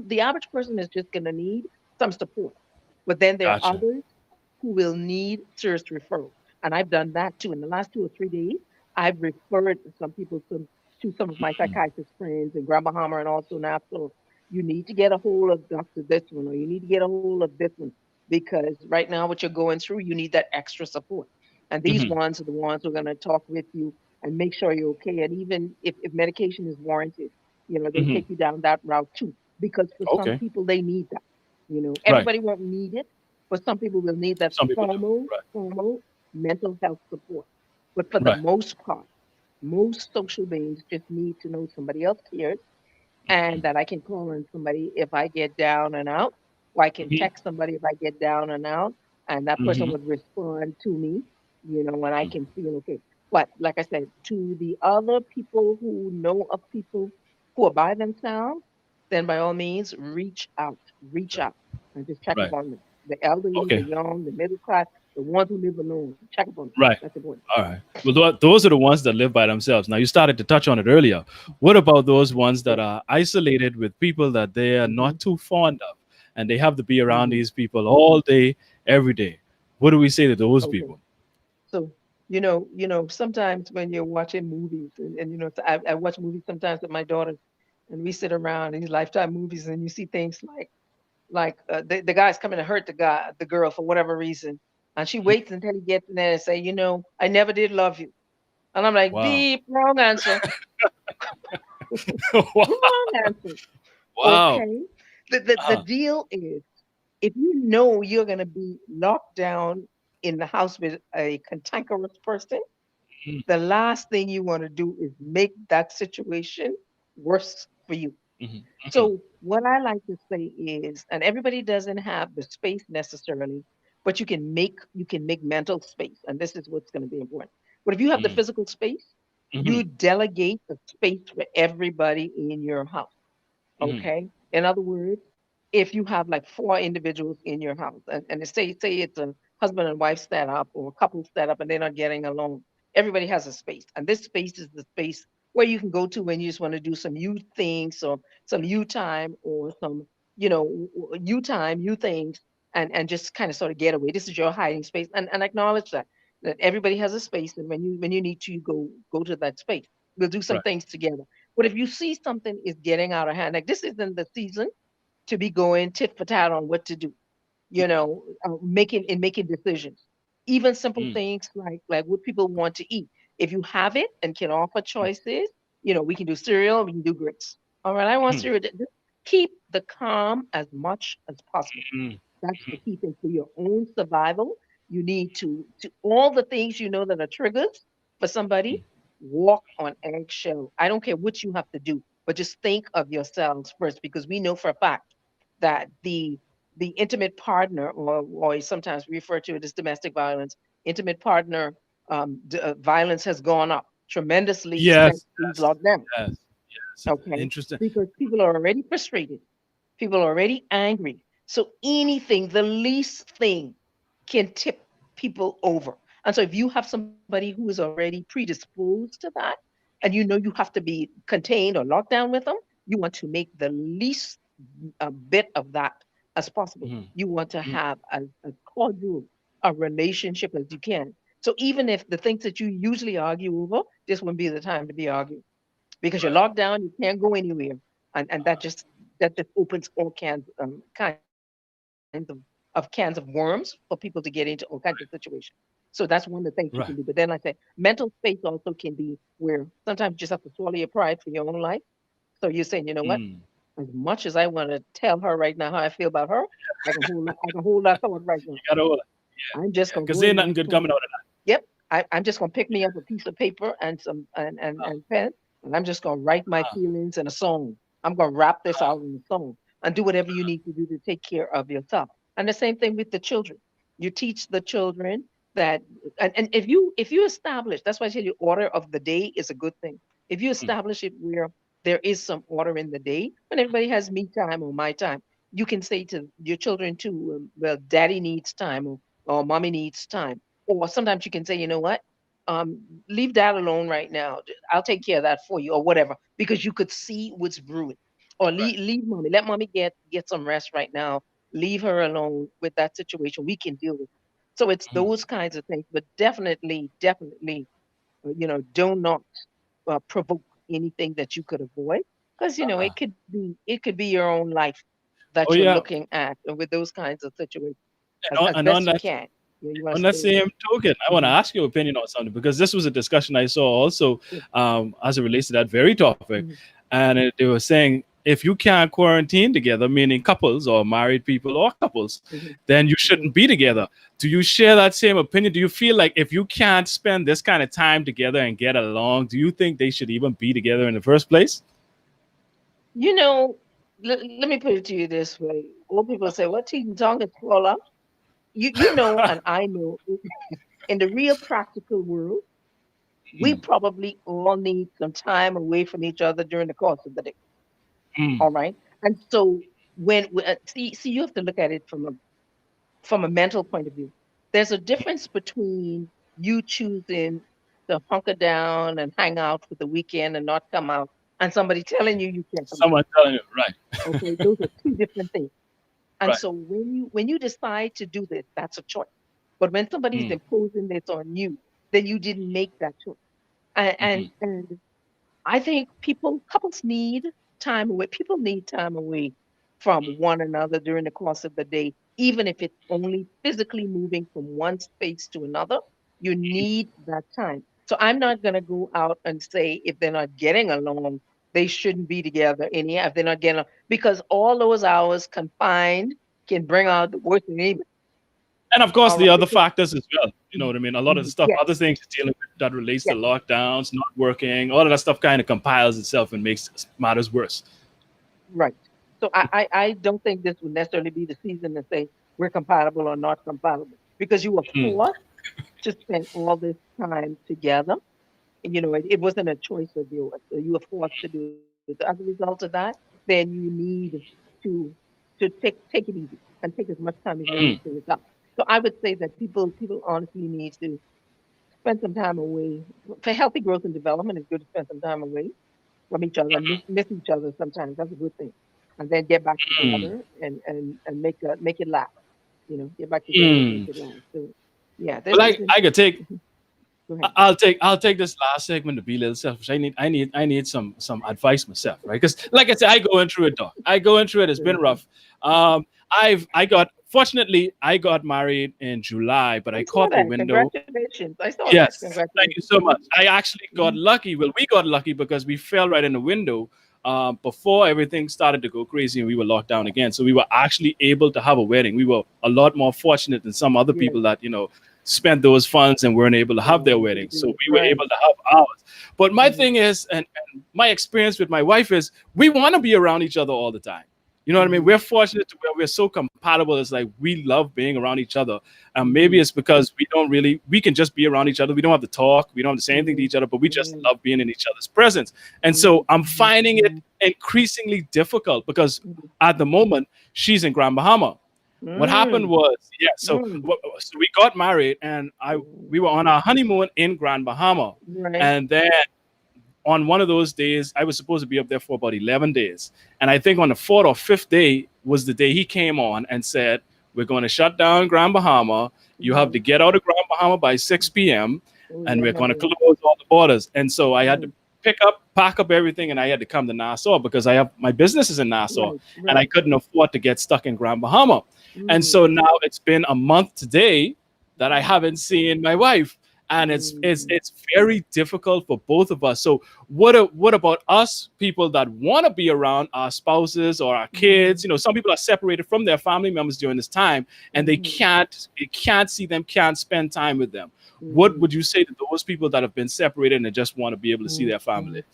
the average person is just going to need some support, but then there are Gotcha. others who will need serious referral, and I've done that too. In the last 2 or 3 days, I've referred some people to some of my psychiatrist friends and Grandma Hammer, and also now. So you need to get a hold of Doctor this one, or you need to get a hold of this one, because right now what you're going through, you need that extra support. And these Hmm. ones are the ones who are going to talk with you and make sure you're okay. And even if medication is warranted, they Hmm. take you down that route too. Because for some Okay. people, they need that. Right. Everybody won't need it, but some people will need that Some people do. formal mental health support. But for the Right. most part, most social beings just need to know somebody else cares and that I can call on somebody if I get down and out, or I can Right. text somebody if I get down and out, and that Hmm. person Hmm. would respond to me, when I can feel okay. But like I said, to the other people who know of people who are by themselves, then by all means, reach out, and just check up Right. on them. The elderly, the Okay. young, the middle class, the ones who live alone, check up on them. Right. That's important. All right. Well, those are the ones that live by themselves. Now, you started to touch on it earlier. What about those ones that Yes. are isolated with people that they are Hmm. not too fond of, and they have to be around Hmm. these people all day, every day? What do we say to those Okay. people? So, sometimes when you're watching movies, and so I watch movies sometimes with my daughters, and we sit around these Lifetime movies, and you see things like the guy's coming to hurt the girl for whatever reason, and she waits until he gets in there and say, I never did love you, and I'm like, Wow. beep, wrong answer, wrong answer. Wow. Okay, the Uh, deal is if you know you're gonna be locked down in the house with a cantankerous person. mhm, The last thing you want to do is make that situation worse for you. mhm, mhm. So, what I like to say is, and everybody doesn't have the space necessarily, but you can make mental space, and this is what's going to be important. But if you have the Mm. physical space, Mhm. you delegate the space for everybody in your house. Mhm. Okay. In other words, if you have like four individuals in your house, and say it's a husband and wife setup or a couple setup, and they're not getting along, everybody has a space, and this space is the space where you can go to when you just want to do some you things or some you time or some you time you things, and just kind of sort of get away. This is your hiding space, and acknowledge that everybody has a space, and when you need to, you go to that space. We'll do some Right. things together. But if you see something is getting out of hand, like this isn't the season to be going tit for tat on what to do, making decisions. Even simple Mm. things like what people want to eat. If you have it and can offer choices, we can do cereal, we can do grits. All right, I want Mhm. cereal. Just keep the calm as much as possible. Mm. That's the key thing for your own survival. You need to all the things that are triggers for somebody, Mm. walk on eggshell. I don't care what you have to do, but just think of yourselves first, because we know for a fact that the intimate partner, or sometimes we refer to it as domestic violence, intimate partner violence has gone up tremendously since Yes. these Yes. lockdowns. Yes. Yes. Okay, Interesting. because people are already frustrated. People are already angry. So anything, the least thing can tip people over. And so if you have somebody who is already predisposed to that, and you have to be contained or locked down with them, you want to make the least bit of that as possible. Mhm. You want to Mhm. have a cordial a relationship as you can. So even if the things that you usually argue over, this wouldn't be the time to be arguing, because you're Right. locked down, you can't go anywhere, and that just opens all kinds of cans of worms for people to get into all kinds of situations. So that's one of the things you can Right. do. But then, like I say, mental space also can be where sometimes you just have to swallow your pride for your own life. So you're saying, you know what? Mm. As much as I want to tell her right now how I feel about her, I can hold that thought right now. You gotta hold it. I'm just Yeah. gonna Because go ain't in nothing that good coming corner. out of that. Yep. I'm just gonna pick me up a piece of paper and some and pen, and I'm just gonna write my Uh, feelings in a song. I'm gonna rap this uh, out in a song and do whatever you need to do to take care of yourself. And the same thing with the children. You teach the children that, and if you establish, that's why I tell you order of the day is a good thing. If you mm. establish it where there is some order in the day, when everybody has me time or my time, you can say to your children too, well, daddy needs time, or mommy needs time. Or sometimes you can say, you know what? Leave that alone right now. I'll take care of that for you, or whatever, because you could see what's brewing. Or Right. leave mommy. Let mommy get some rest right now. Leave her alone with that situation. We can deal with it. So it's Mhm. those kinds of things, but definitely, do not provoke anything that you could avoid, because Uh, it could be your own life that oh you're yeah. looking at with those kinds of situations, And as on best you that can. You want on to that stay away. same token, I want to Hmm. ask your opinion on something because this was a discussion I saw also as it relates to that very topic, Hmm. and they were saying if you can't quarantine together, meaning couples or married people or couples, Hmm. then you Hmm. shouldn't be together. Do you share that same opinion? Do you feel like if you can't spend this kind of time together and get along, do you think they should even be together in the first place? You know, let me put it to you this way. Old people say, "What teeth and tongue is full of?" You know, and I know, in the real practical world, we Mm, probably all need some time away from each other during the course of the day. mm, All right, and so see, you have to look at it from a mental point of view. There's a difference between you choosing to hunker down and hang out for the weekend and not come out, and somebody telling you can't come out. someone telling you, right, Okay, those are two different things. And right, so when you decide to do this, that's a choice. But when somebody's mm, imposing this on you, then you didn't make that choice. And hmm, and I think couples need time away. People need time away from one another during the course of the day, even if it's only physically moving from one space to another. You need that time. So I'm not going to go out and say if they're not getting along, they shouldn't be together. And yeah, if they're not getting along, because all those hours confined can bring out the worst in anybody. and of course All the right. other factors as well. You know what I mean? A lot of the stuff, Yes, other things you're dealing with that relates to yes, lockdowns, not working, all of that stuff kind of compiles itself and makes matters worse. right. So I don't think this would necessarily be the season to say, we're compatible or not compatible because you were Mm. forced to spend all this time together. It wasn't a choice of yours. So you were forced to do it. So as a result of that, then you need to take it easy and take as much time as you need Mm. for yourself. So I would say that people honestly need to spend some time away for healthy growth and development. It's good to spend some time away from each other and miss each other sometimes. That's a good thing. And then get back Mm. together and make it last. Get back together and make Mm. it last. So yeah, Well, this is I could take. go ahead. I'll take this last segment to be a little selfish. I need some advice myself, right? Because like I said, I go in through it, doc. I go in through it. It's been Mhm. rough. I got fortunately I got married in July, but I I saw caught the that. window. Congratulations. I saw that. Yes, thank you Congratulations. so much. I actually got Hmm. lucky. Well, we got lucky because we fell right in the window before everything started to go crazy and we were locked down again. So we were actually able to have a wedding. We were a lot more fortunate than some other Yes. people that spent those funds and weren't able to have their Oh, they weddings. So did. we were Right. able to have ours. But my Hmm. thing is, and my experience with my wife is, we want to be around each other all the time. You know what I mean? Hmm. We're fortunate to where we're so compatible. It's like we love being around each other. And maybe Hmm. it's because we can just be around each other. We don't have to talk. We don't have to say anything to Hmm. each other, but we just Hmm. love being in each other's presence. And so I'm Hmm. finding it Hmm. increasingly difficult because Hmm. at the moment she's in Grand Bahama. What happened Mm, was, yeah, mm, so we got married and mm. we were on our honeymoon in Grand Bahama. Right. And then on one of those days, I was supposed to be up there for about 11 days. And I think on the fourth or fifth day was the day he came on and said, "We're going to shut down Grand Bahama. You have Mm-hmm. to get out of Grand Bahama by 6 p.m. Oh, yeah, and I we're going remember to that. close all the borders." And so I had to Mm, pack up everything, and I had to come to Nassau because I have my business is in Nassau right, and I right. couldn't afford to get stuck in Grand Bahama. And Mm, so now it's been a month today that I mm, haven't seen my wife. And mm, it's very difficult for both of us. So what about us people that want to be around our spouses or our mm, kids? Some people are separated from their family members during this time and mm, they can't see them, can't spend time with them. What mm, would you say to those people that have been separated and they just want to be able to see mm, their families?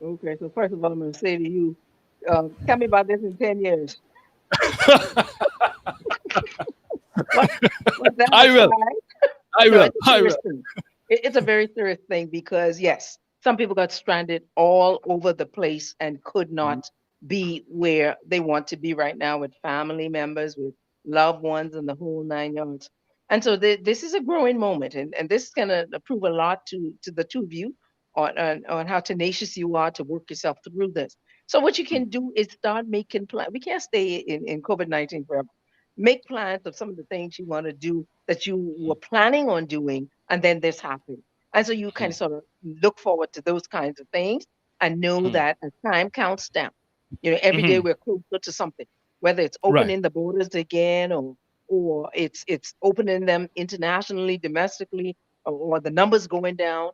mm. Okay, so first of all, I'm going to say to you, tell me about this in 10 years. What, what's that I will. aside? I No, will. it's a I serious will. thing. It's a very serious thing because, yes, some people got stranded all over the place and could Mhm. not be where they want to be right now with family members, with loved ones, and the whole 9 yards. And so this is a growing moment, and this is going to prove a lot to the two of you on how tenacious you are to work yourself through this. So what you can do is start making plans. We can't stay in COVID-19 forever. Make plans of some of the things you want to do that you were planning on doing, and then this happened. And so you kind of sort of look forward to those kinds of things and know Mhm. that as time counts down, every day Mhm. we're closer to something, whether it's Right. opening the borders again or it's opening them internationally, domestically, or the numbers going down.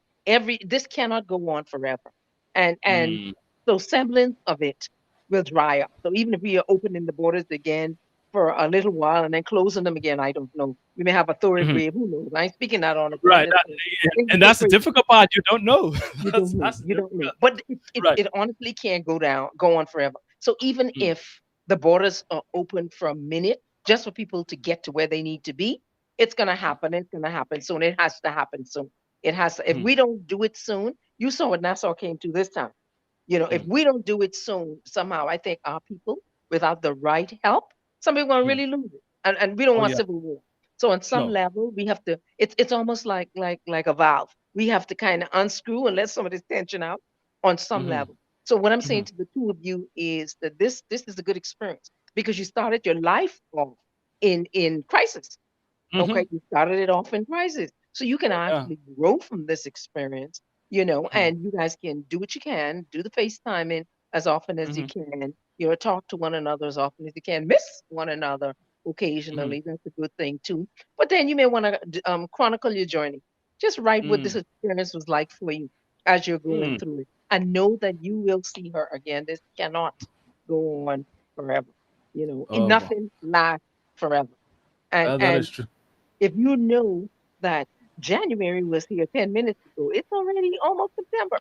This cannot go on forever. And Mm. so semblance of it will dry up. So even if we are opening the borders again for a little while and then closing them again, I don't know. We may have a third Mhm. wave. Who knows? I ain't speaking that on it. I'm Right. just saying things And can get that's the crazy. difficult part. You don't know. You don't know. That's the You don't know. difficult. But it Right. it honestly can't go on forever. So even Mm. if the borders are open for a minute, just for people to get to where they need to be, it's gonna happen. It's gonna happen soon. It has to happen soon. It has to. If Mm. we don't do it soon, you saw what Nassau came to this time. If Mm. we don't do it soon, somehow, I think our people, without the right help, some people are going to Mm. really lose it. And we don't Oh want yeah. civil war. So on some No. level, we have to, it's almost like a valve. We have to kind of unscrew and let some of this tension out on some Hmm. level. So what I'm saying Hmm. to the two of you is that this is a good experience because you started your life off in crisis. Hmm. Okay, you started it off in crisis. So you can Oh yeah. actually grow from this experience, Hmm. and you guys can do what you can, do the FaceTiming as often as you Hmm. can, talk to one another as often as you can, miss one another Hmm. occasionally. That's a good thing too. But then you may want to chronicle your journey. Just write what this Mm. experience was like for you as you're going Mm. through it. And know that you will see her again. This cannot go on forever. Oh boy. Nothing lasts forever. And That and is true. if you know that January was here 10 minutes ago, it's already almost September.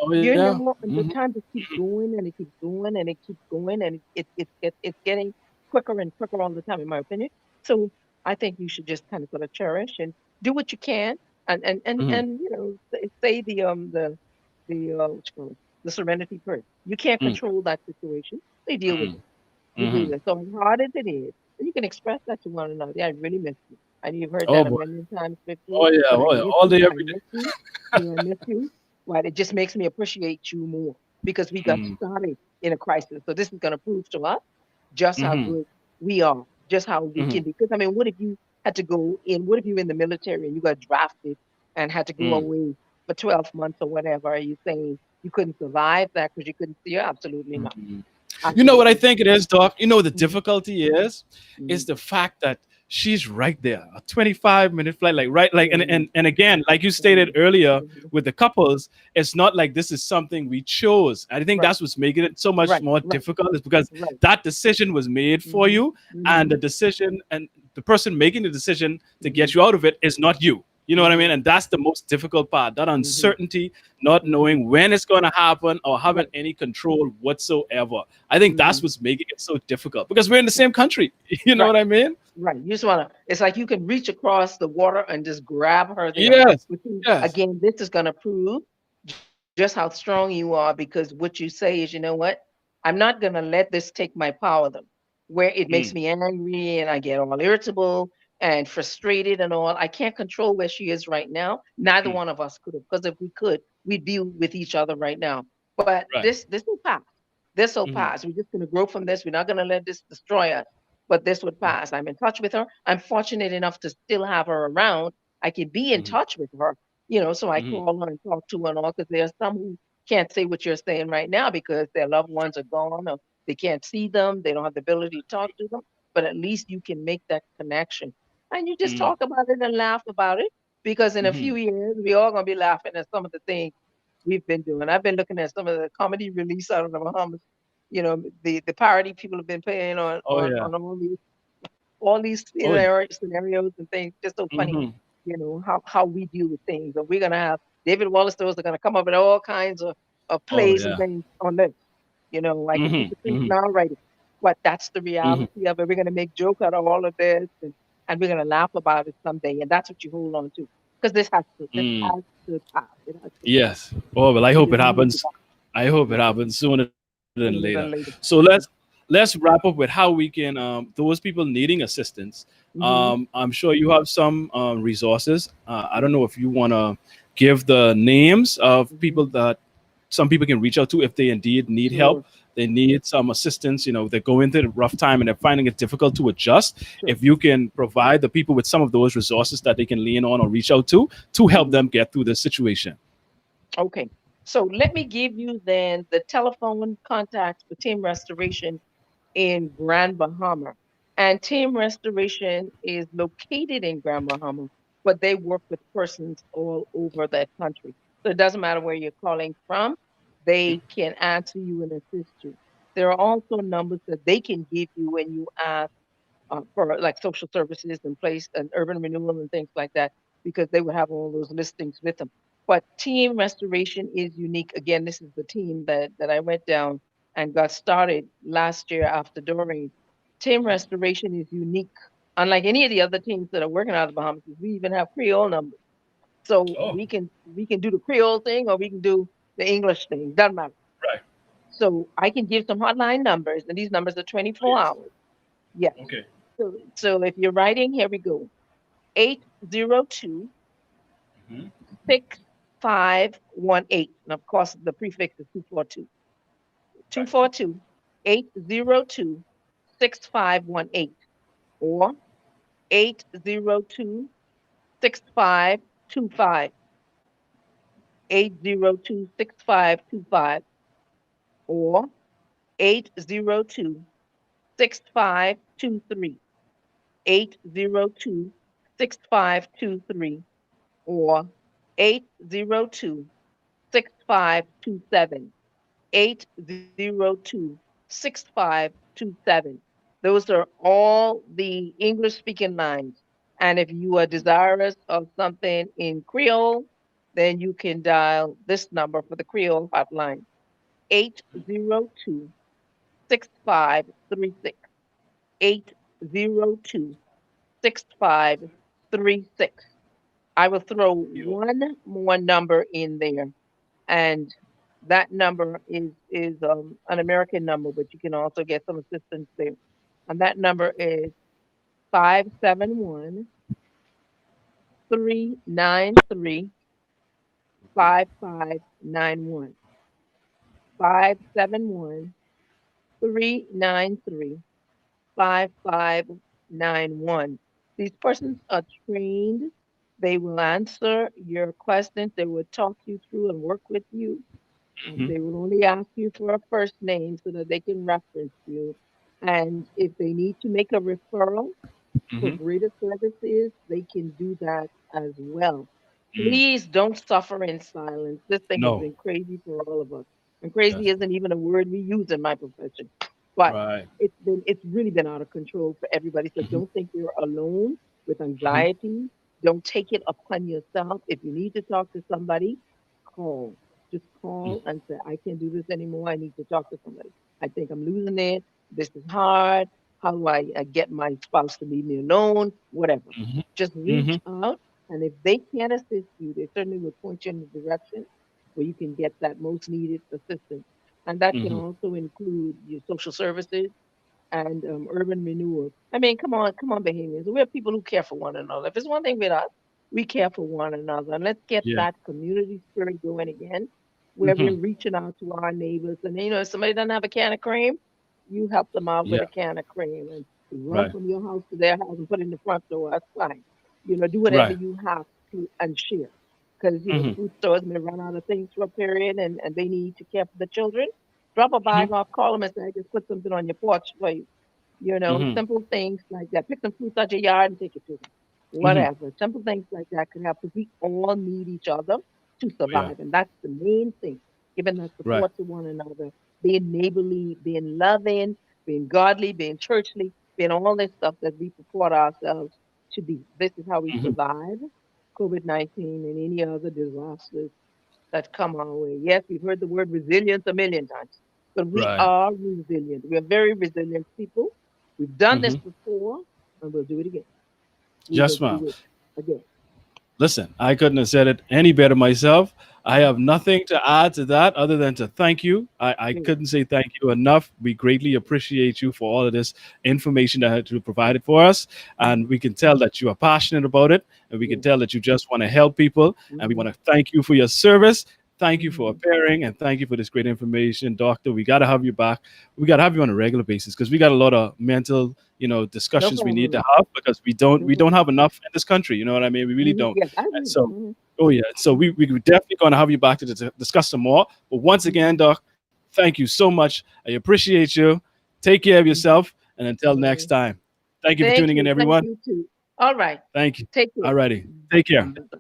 Oh yeah. And the Hmm. time just keeps going and it keeps going and it keeps going and it's getting quicker and quicker all the time, in my opinion. So I think you should just kind of sort of cherish and do what you can, Mm-hmm. and say the what you call it, the serenity prayer. You can't control that situation. They deal with Mm-hmm. it. You do Mm-hmm. it. So as hard as it is, and you can express that to one another. Yeah, I really miss you. I know you've heard Oh that a boy. million times before, Oh yeah. but I Oh yeah. miss All you. day, I every day. miss you. I miss you. Right. It just makes me appreciate you more because we got Mm-hmm. started in a crisis. So this is going to prove to us just how Mm-hmm. good we are, just how we Mm-hmm. can be. Because I mean, what if you had to go in? What if you were in the military and you got drafted and had to go away for 12 months or whatever? Are you saying you couldn't survive that because you couldn't see her? Absolutely not. Mm-hmm. You know what I Absolutely. think it is, Doc? You know what the Mm-hmm. difficulty is Mm-hmm. the fact that she's right there, a 25-minute flight, like right, like Mm-hmm. and again, like you stated earlier Mm-hmm. with the couples, it's not like this is something we chose. I think Right. that's what's making it so much Right. more Right. difficult, is because Right. that decision was made for Mm-hmm. you, and Mm-hmm. the decision and the person making the decision to Mm-hmm. get you out of it is not you. You know what I mean? Mm-hmm. And that's the most difficult part, that Mm-hmm. uncertainty, not Mm-hmm. knowing when it's going to happen or having Right. any control whatsoever. I think Mm-hmm. that's what's making it so difficult because we're in the same country. You know Right. what I mean? Right. You just wanna it's like you can reach across the water and just grab her there. Yes. But you, Yes. again, this is gonna prove just how strong you are because what you say is, you know what? I'm not gonna let this take my power though, where it makes me Mm, angry and I get all irritable and frustrated and all. I can't control where she is right now. Neither mm, one of us could have, because if we could, we'd be with each other right now. But right. this will pass. This will Hmm. pass. We're just gonna grow from this. We're not gonna let this destroy us, but this would pass. I'm in touch with her. I'm fortunate enough to still have her around. I can be in Hmm. touch with her, so I Hmm. call her and talk to her and all, because there are some who can't say what you're saying right now because their loved ones are gone or they can't see them. They don't have the ability to talk to them, but at least you can make that connection. And you just Hmm. talk about it and laugh about it because in a Hmm. few years, we all going to be laughing at some of the things we've been doing. I've been looking at some of the comedy release out of the Bahamas. The parody people have been playing on Oh on yeah. on all these Oh yeah. scenarios and things. Just so funny, Hmm. how we deal with things. And we're gonna have David Wallace stores are gonna come up with all kinds of Oh plays and yeah. things on this. I can Hmm. put the things Hmm. now write it. But that's the Hmm. reality of it. We're gonna make joke out of all of this, and we're gonna laugh about it someday. And that's what you hold on to, because this Mm. has to pass. It has to pass. Yes. Oh well, I We hope it just need to happens. pass. I hope it Right. happens sooner than later. Sooner So than later. let's wrap up with how we can those people needing assistance. Mm-hmm. I'm sure you have some resources. I don't know if you want to give the names of Mm-hmm. people that some people can reach out to if they indeed need help. Sure. They need some assistance. They're going through a rough time and they're finding it difficult to adjust. Sure. If you can provide the people with some of those resources that they can lean on or reach out to help Mm-hmm. them get through this situation. Okay. So let me give you then the telephone contacts for Team Restoration in Grand Bahama. And Team Restoration is located in Grand Bahama, but they work with persons all over that country. So it doesn't matter where you're calling from, they can answer you and assist you. There are also numbers that they can give you when you ask for like social services and place and urban renewal and things like that, because they would have all those listings with them. But Team Restoration is unique. Again, this is the team that I went down and got started last year after Doreen. Team Restoration is unique. Unlike any of the other teams that are working out of the Bahamas, we even have Creole numbers. So Oh, we can do the Creole thing or we can do the English thing. Doesn't matter. right. So I can give some hotline numbers, and these numbers are 24 Please. hours. Yes. Okay. So if you're writing, here we go. 802 Hmm. 6518. And of course, the prefix is 242. Right. 242 802 6518 or 802 6525. 802 6525 or 802 6523. 802 6523 or 802 6527. 802 6527. Those are all the English speaking lines. And if you are desirous of something in Creole, then you can dial this number for the Creole hotline: 802 6536. 802 6536. I will throw Yo. one more number in there, and that number is an American number, but you can also get some assistance there. And that number is 571-393-5591. 571-393-5591. These persons are trained. They will answer your questions. They will talk you through and work with you. Mhm. They will only ask you for a first name so that they can reference you. And if they need to make a referral for Mhm. greater services, they can do that as well. Mm. Please don't suffer in silence. This thing has No. been crazy for all of us. And crazy Definitely. isn't even a word we use in my profession. But Right. it's really been out of control for everybody. So Mhm. don't think you're alone with Mhm. anxiety. Don't take it upon yourself. If you need to talk to somebody, call. Just Mm. call and say, I can't do this anymore. I need to talk to somebody. I think I'm losing it. This is hard. How do I get my spouse to leave me alone? Whatever. Mhm. Just reach Mhm. out. And if they can't assist you, they certainly will point you in the direction where you can get that most needed assistance. And that can Mhm. also include your social services and urban renewal. I mean, come on, Bahamians. We're people who care for one another. If it's one thing with us, we care for one another. And let's get Yeah. that community spirit going again, where we're Mhm. reaching out to our neighbors. And, if somebody doesn't have a can of cream, you help them out with Yeah. a can of cream and run Right. from your house to their house and put it in the front door. That's fine. Do whatever Right. you have to and share. Because, the Mhm. food stores may run out of things for a period and they need to care for the children. Drop a Mhm. bag off, call them and say, I just put something on your porch for you. Mhm. Simple things like that. Pick some fruits out your yard and take it to them. Mhm. Whatever. Simple things like that can happen. We all need each other to Yeah. survive. And that's the main thing. Giving that Right. support to one another, being neighborly, being loving, being godly, being churchly, being all this stuff that we purport ourselves to be. This is how we Mhm. survive COVID-19 and any other disasters that come our way. Yes, we've heard the word resilience a million times, but we Right. are resilient. We are very resilient people. We've done this Mhm. before, and we'll do it again. We will Yes, ma'am. do it again. Listen, I couldn't have said it any better myself. I have Mhm. nothing to add to that other than to thank you. I Good. couldn't say thank you enough. We greatly appreciate you for all of this information that you provided for us. And Mhm. we can tell that you are passionate about it. And we can Yes. tell that you just want to help people. And we Mhm. want to thank you for your service. Thank you for Mhm. appearing and thank you for this great information, Doctor. We got to have you back. We got to have you on a regular basis because we got a lot of mental, No discussions we need to problem. have because we don't No we don't problem. have enough in this country. You know what I mean? We really Mhm. don't. Yes, I And agree. so, Mhm. oh yeah, so we Mhm. we definitely going to have you back to discuss some more. But once again, Mhm. Doc, thank you so much. I appreciate you. Take care of Mhm. yourself, and until All next right. time, thank you for Thank tuning in, you. Thank everyone. you too. All right. Thank you. Take care. Alrighty, take care. Bye.